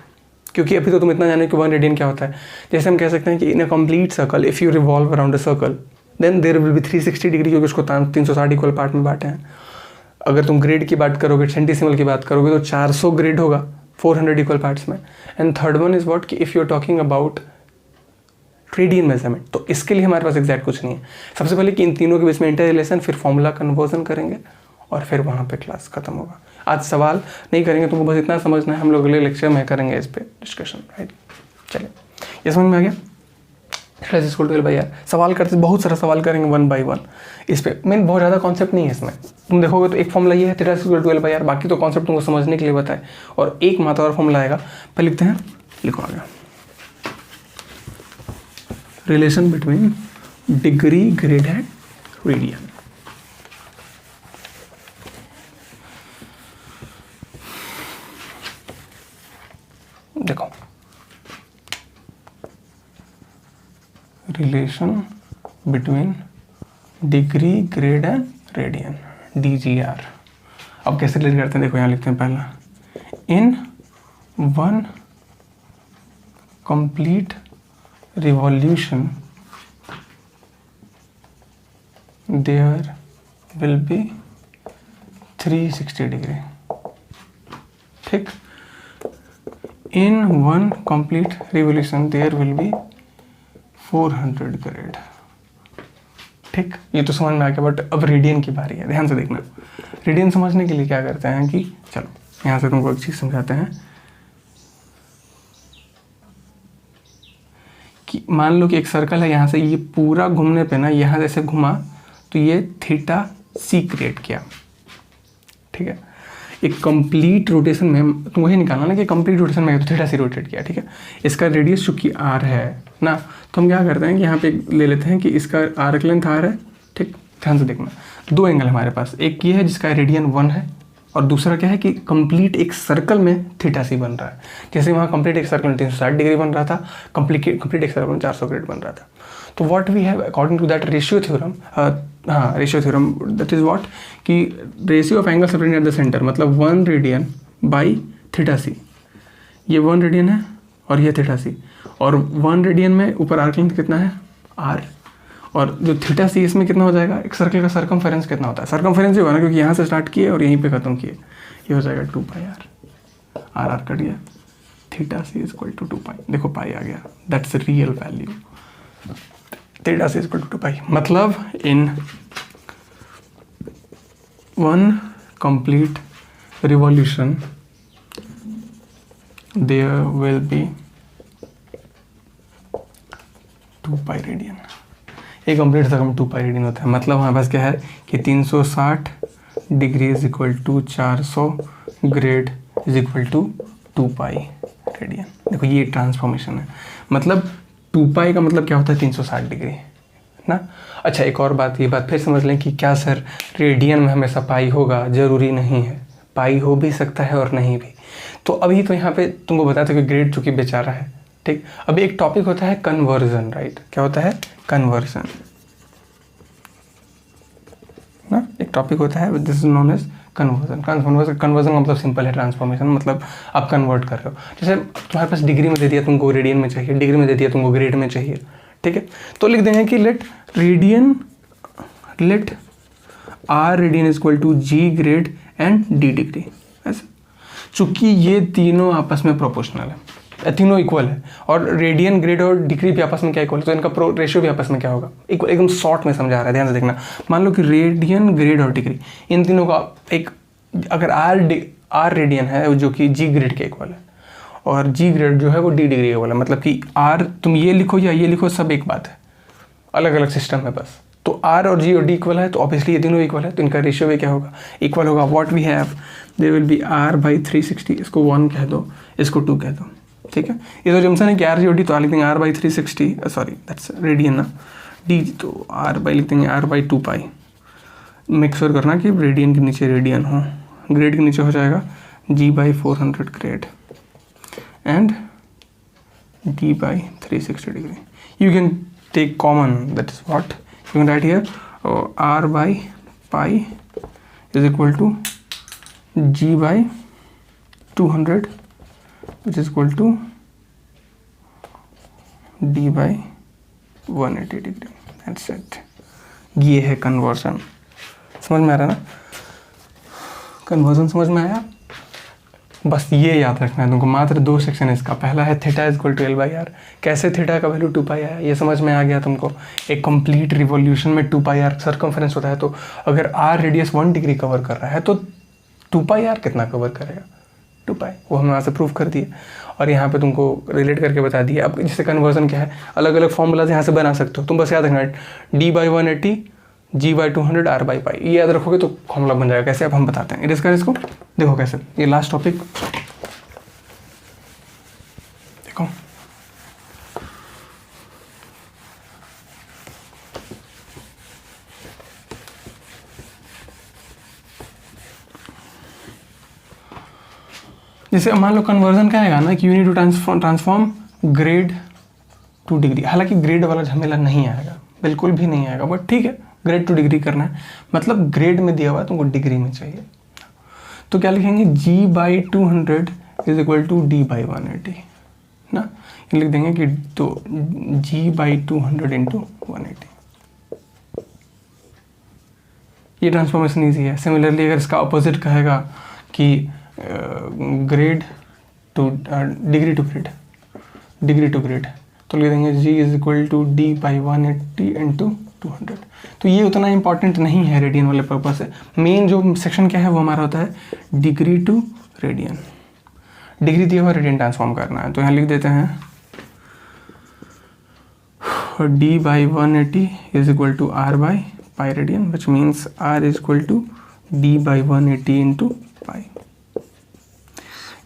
क्योंकि अभी तो तुम इतना जानो कि 1 रेडियन क्या होता है। जैसे हम कह सकते हैं कि in a complete circle if you revolve around a circle then there will be 360 degree, क्योंकि उसको 360 इक्वल पार्ट में बांटे हैं। अगर तुम ग्रेड की बात करोगे, सेंटीसिमल की बात करोगे, तो 400 ग्रेड होगा 400 इक्वल पार्ट्स में। And third one is what, कि if you are talking about radian measurement, तो इसके लिए हमारे पास एग्जैक्ट कुछ नहीं है। सबसे पहले कि इन तीनों के बीच में इंटर रिलेशन, फिर फॉर्मूला कन्वर्जन करेंगे और फिर वहाँ पे क्लास खत्म होगा। आज सवाल नहीं करेंगे, तुमको बस इतना समझना है, हम लोग अगले लेक्चर में करेंगे इस पर डिस्कशन, राइट। चलिए ये समझ में आ गया। इसको 12 बाई आर सवाल करते, बहुत सारा सवाल करेंगे 1 बाई 1 इस पर। मेन बहुत ज़्यादा कॉन्सेप्ट नहीं है इसमें, तुम देखोगे तो एक फॉर्मूला ये है theta equal to 12 by R, बाकी तो कॉन्सेप्ट तुमको समझने के लिए बताए। और एक मात्रा और फॉर्मूला आएगा, पहले लिखते हैं, लिखो आ गया, relation between degree, grade and radian. देखो relation between degree, grade and radian, DGR। अब कैसे रिलेट करते हैं, देखो यहाँ लिखते हैं पहला, in 1 complete revolution there will be 360 degree, ठीक। In 1 complete revolution there will be 400 grade, ठीक। ये तो समझ में आ गया, बट अब रेडियन की बारी है, ध्यान से देखना। रेडियन समझने के लिए क्या करते हैं कि चलो यहाँ से तुमको एक चीज़ समझाते हैं कि मान लो कि एक सर्कल है, यहाँ से ये पूरा घूमने पे ना, यहाँ जैसे घुमा तो ये थीटा सी क्रिएट किया, ठीक है। एक कंप्लीट रोटेशन में तुम वही निकालना ना कि कंप्लीट रोटेशन में तो थीटा सी रोटेट किया, ठीक है। इसका रेडियस चूंकि आर है ना, तो हम क्या करते हैं कि यहाँ पे ले लेते हैं कि इसका आर्क लेंथ आर है, ठीक। ध्यान से देखना, दो एंगल हमारे पास, एक ये है जिसका रेडियन 1 है और दूसरा क्या है कि कंप्लीट एक सर्कल में थीटा सी बन रहा है। जैसे वहाँ कंप्लीट एक सर्कल में 360 डिग्री बन रहा था, कंप्लीट एक सर्कल में 400 ग्रेड बन रहा था। तो what we have according to that ratio theorem, ratio theorem that is what कि ratio of angle separating at the center, मतलब 1 रेडियन बाई थीटा सी। ये 1 रेडियन है और ये थीटा सी, और 1 रेडियन में ऊपर आर्क लेंथ कितना है आर, और जो थीटा सी इसमें कितना हो जाएगा, एक सर्कल का सर्कमफेरेंस कितना होता है, सर्कमफेरेंस होगा ना, क्योंकि यहाँ से स्टार्ट किए और यहीं पे खत्म किए, ये हो जाएगा 2 पाई आर, आर कट गया, theta c is equal to 2 pi, देखो पाई आ गया, that's real value, theta c is equal to 2 pi. मतलब in 1 complete revolution there will be 2 pi radian. एक कंप्लीट सर्कल 2 पाई रेडियन होता है। मतलब हमारे पास क्या है कि 360 degree is equal to 400 grade is equal to 2 pi radian. देखो ये ट्रांसफॉर्मेशन है, मतलब 2 पाई का मतलब क्या होता है 360 डिग्री ना। अच्छा एक और बात, ये बात फिर समझ लें कि क्या सर रेडियन में हमेशा पाई होगा, ज़रूरी नहीं है, पाई हो भी सकता है और नहीं भी। तो अभी तो यहाँ पे तुमको बताया था कि ग्रेड चूँकि बेचारा है, ठीक। अब एक टॉपिक होता है कन्वर्जन, राइट, क्या होता है कन्वर्जन ना, एक टॉपिक होता है, this is known as conversion. Conversion मतलब सिंपल है ट्रांसफॉर्मेशन, मतलब आप कन्वर्ट कर रहे हो। जैसे तुम्हारे पास डिग्री में दे दिया तुमको रेडियन में चाहिए, डिग्री में दे दिया तुमको ग्रेड में चाहिए, ठीक है। तो लिख देंगे कि let r radian is equal to g grade and d degree, ऐसा। चूंकि ये तीनों आपस में प्रोपोर्शनल है, तीनों इक्वल है, और रेडियन ग्रेड और डिग्री भी आपस में क्या इक्वल है, तो इनका रेशियो भी आपस में क्या होगा इक्वल। एकदम शॉर्ट में समझा रहा है, ध्यान से देखना। मान लो कि रेडियन ग्रेड और डिग्री इन तीनों का एक, अगर आर रेडियन है जो कि जी ग्रेड के इक्वल है, और जी ग्रेड जो है वो डी डिग्री के इक्वल है, मतलब कि आर तुम ये लिखो या ये लिखो सब एक बात है, अलग अलग सिस्टम है बस। तो आर और जी और डी इक्वल है, तो ऑब्वियसली ये तीनों इक्वल है, तो इनका रेशियो भी क्या होगा इक्वल होगा। What we have, there will be r by 360, इसको 1 कह दो, इसको 2 कह दो, ठीक है। ये तो जमसन है कि आर जी और डी, तो लिख देंगे r by 360, sorry that's radian ना, डी तो आर बाई लिख देंगे r by 2 pi. Make sure करना कि रेडियन के नीचे रेडियन हो, ग्रेड के नीचे हो जाएगा G by 400 grade and D by 360 degree. You can take common, that is what you can write here, r by pi is equal to g by 200 which is equal to d by 180 degree. That's it. ये है conversion. समझ में आ रहा है ना, conversion समझ में आया। बस ये याद रखना है तुमको, मात्र 2 सेक्शन है इसका। पहला है theta is equal to l by r, कैसे थीटा का वैल्यू 2 पाई आया, ये समझ में आ गया तुमको। एक कंप्लीट रिवॉल्यूशन में 2 पाई आर सर्कमफेरेंस होता है, तो अगर आर रेडियस 1 डिग्री कवर कर रहा है तो 2 पाई आर कितना कवर करेगा 2 पाई, वो हम यहाँ से प्रूव कर दिए और यहाँ पे तुमको रिलेट करके बता दिया। अब जैसे कन्वर्जन क्या है, अलग अलग फॉर्मूलाज यहाँ से बना सकते हो तुम, बस याद रखना d by 180 g by 200 r by pi, ये याद रखोगे तो फॉर्मूला बन जाएगा। कैसे अब हम बताते हैं, इसका इसको देखो कैसे, ये लास्ट टॉपिक देखो। जैसे मान लो कन्वर्जन क्या आएगा ना कि you need to transform grade to degree. हालांकि ग्रेड वाला झमेला नहीं आएगा, बिल्कुल भी नहीं आएगा, बट ठीक है ग्रेड टू डिग्री करना है, मतलब ग्रेड में दिया हुआ है तुमको डिग्री में चाहिए। तो क्या लिखेंगे G by 200 is equal to D by 180 ना, ये लिख देंगे कि तो जी बाई 200 इंटू 180। ये ट्रांसफॉर्मेशन ईजी है। सिमिलरली अगर इसका अपोजिट कहेगा कि grade to degree to grade, तो लिख देंगे G is equal to D by 180 into 200। तो ये उतना इंपॉर्टेंट नहीं है रेडियन वाले पर्पस से। मेन जो सेक्शन क्या है वो हमारा होता है डिग्री टू रेडियन। डिग्री दिया हुआ रेडियन ट्रांसफॉर्म करना है, तो यहाँ लिख देते हैं d/180 is equal to r/π radian, which means r is equal to d/180 into pi.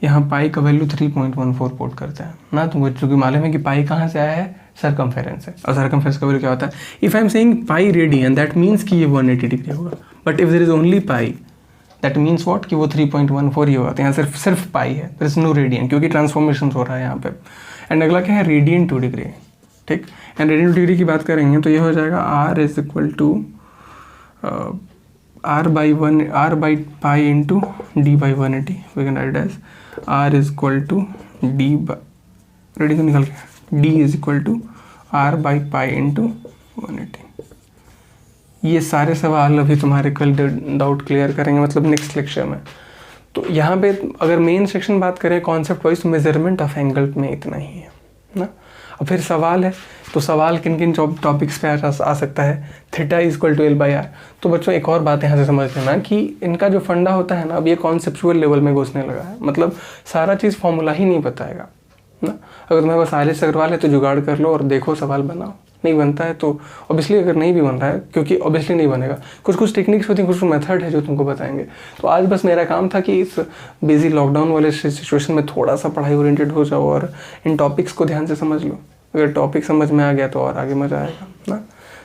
यहाँ पाई का वैल्यू 3.14 पुट करते हैं ना, तुमको चूँकि मालूम है कि पाई कहाँ से आया है, सर्कमफेरेंस से, और सर्कमफेरेंस का वैल्यू क्या होता है, if I am saying pi radian that means कि ये 180 डिग्री होगा, but if there is only pi that means what कि वो 3.14 ही होगा। तो यहाँ सिर्फ पाई है, देयर इज नो रेडियन, क्योंकि ट्रांसफॉर्मेशन हो रहा है यहाँ पे। एंड अगला क्या है, रेडियन टू डिग्री, ठीक। एंड रेडियन टू डिग्री की बात करेंगे तो ये हो जाएगा r is equal to r/π into d/180, we can write as r is equal to radian निकल गया, d is equal to r/π into 180। ये सारे सवाल अभी तुम्हारे कल डाउट क्लियर करेंगे, मतलब नेक्स्ट लेक्चर में। तो यहाँ पे अगर मेन सेक्शन बात करें कॉन्सेप्ट वाइज, तो मेजरमेंट ऑफ एंगल में इतना ही है ना। अब फिर सवाल है, तो सवाल किन किन टॉपिक्स पे आ सकता है, theta is equal to l/r। तो बच्चों एक और बात यहाँ से समझ लेना कि इनका जो फंडा होता है ना, अब ये कॉन्सेप्चुअल लेवल में घुसने लगा है, मतलब सारा चीज़ फॉर्मूला ही नहीं बताएगा ना। अगर तुम्हारे पास आलिस अग्रवाल है तो जुगाड़ कर लो और देखो, सवाल बनाओ। नहीं बनता है तो ऑब्वियसली, अगर नहीं भी बन रहा है, क्योंकि ऑब्वियसली नहीं बनेगा, कुछ टेक्निक्स होती हैं, कुछ मेथड है जो तुमको बताएंगे। तो आज बस मेरा काम था कि इस बिजी लॉकडाउन वाले सिचुएशन में थोड़ा सा पढ़ाई ओरिएंटेड हो जाओ और इन टॉपिक्स को ध्यान से समझ लो। अगर टॉपिक समझ में आ गया तो और आगे मज़ा आएगा ना।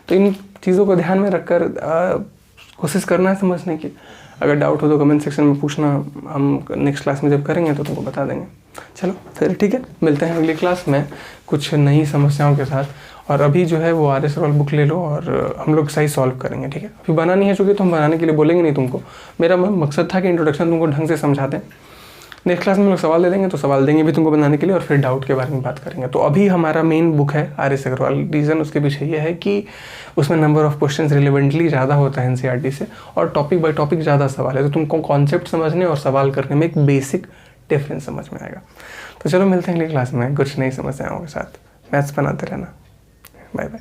तो इन चीज़ों को ध्यान में रखकर कोशिश करना है समझने की। अगर डाउट हो तो कमेंट सेक्शन में पूछना, हम नेक्स्ट क्लास में जब करेंगे तो तुमको बता देंगे। चलो फिर ठीक है, मिलते हैं अगली क्लास में कुछ नई समस्याओं के साथ। और अभी जो है वो RS रोल बुक ले लो और हम लोग सही सॉल्व करेंगे, ठीक है। अभी बनानी है चूँकि तो हम बनाने के लिए बोलेंगे नहीं तुमको। मेरा मकसद था कि इंट्रोडक्शन तुमको ढंग से समझा दें। नेक्स्ट क्लास में हम लोग सवाल दे देंगे, तो सवाल देंगे भी तुमको बनाने के लिए, और फिर डाउट के बारे में बात करेंगे। तो अभी हमारा मेन बुक है RS अग्रवाल। रीज़न उसके पीछे ये है कि उसमें नंबर ऑफ क्वेश्चंस रिलेवेंटली ज़्यादा होता है NCERT से, और टॉपिक बाय टॉपिक ज़्यादा सवाल है, तो तुमको कॉन्सेप्ट समझने और सवाल करने में एक बेसिक डिफरेंस समझ में आएगा। तो चलो मिलते हैं अगली क्लास में कुछ नई समस्याओं के साथ। मैथ्स बनाते रहना। Bye bye.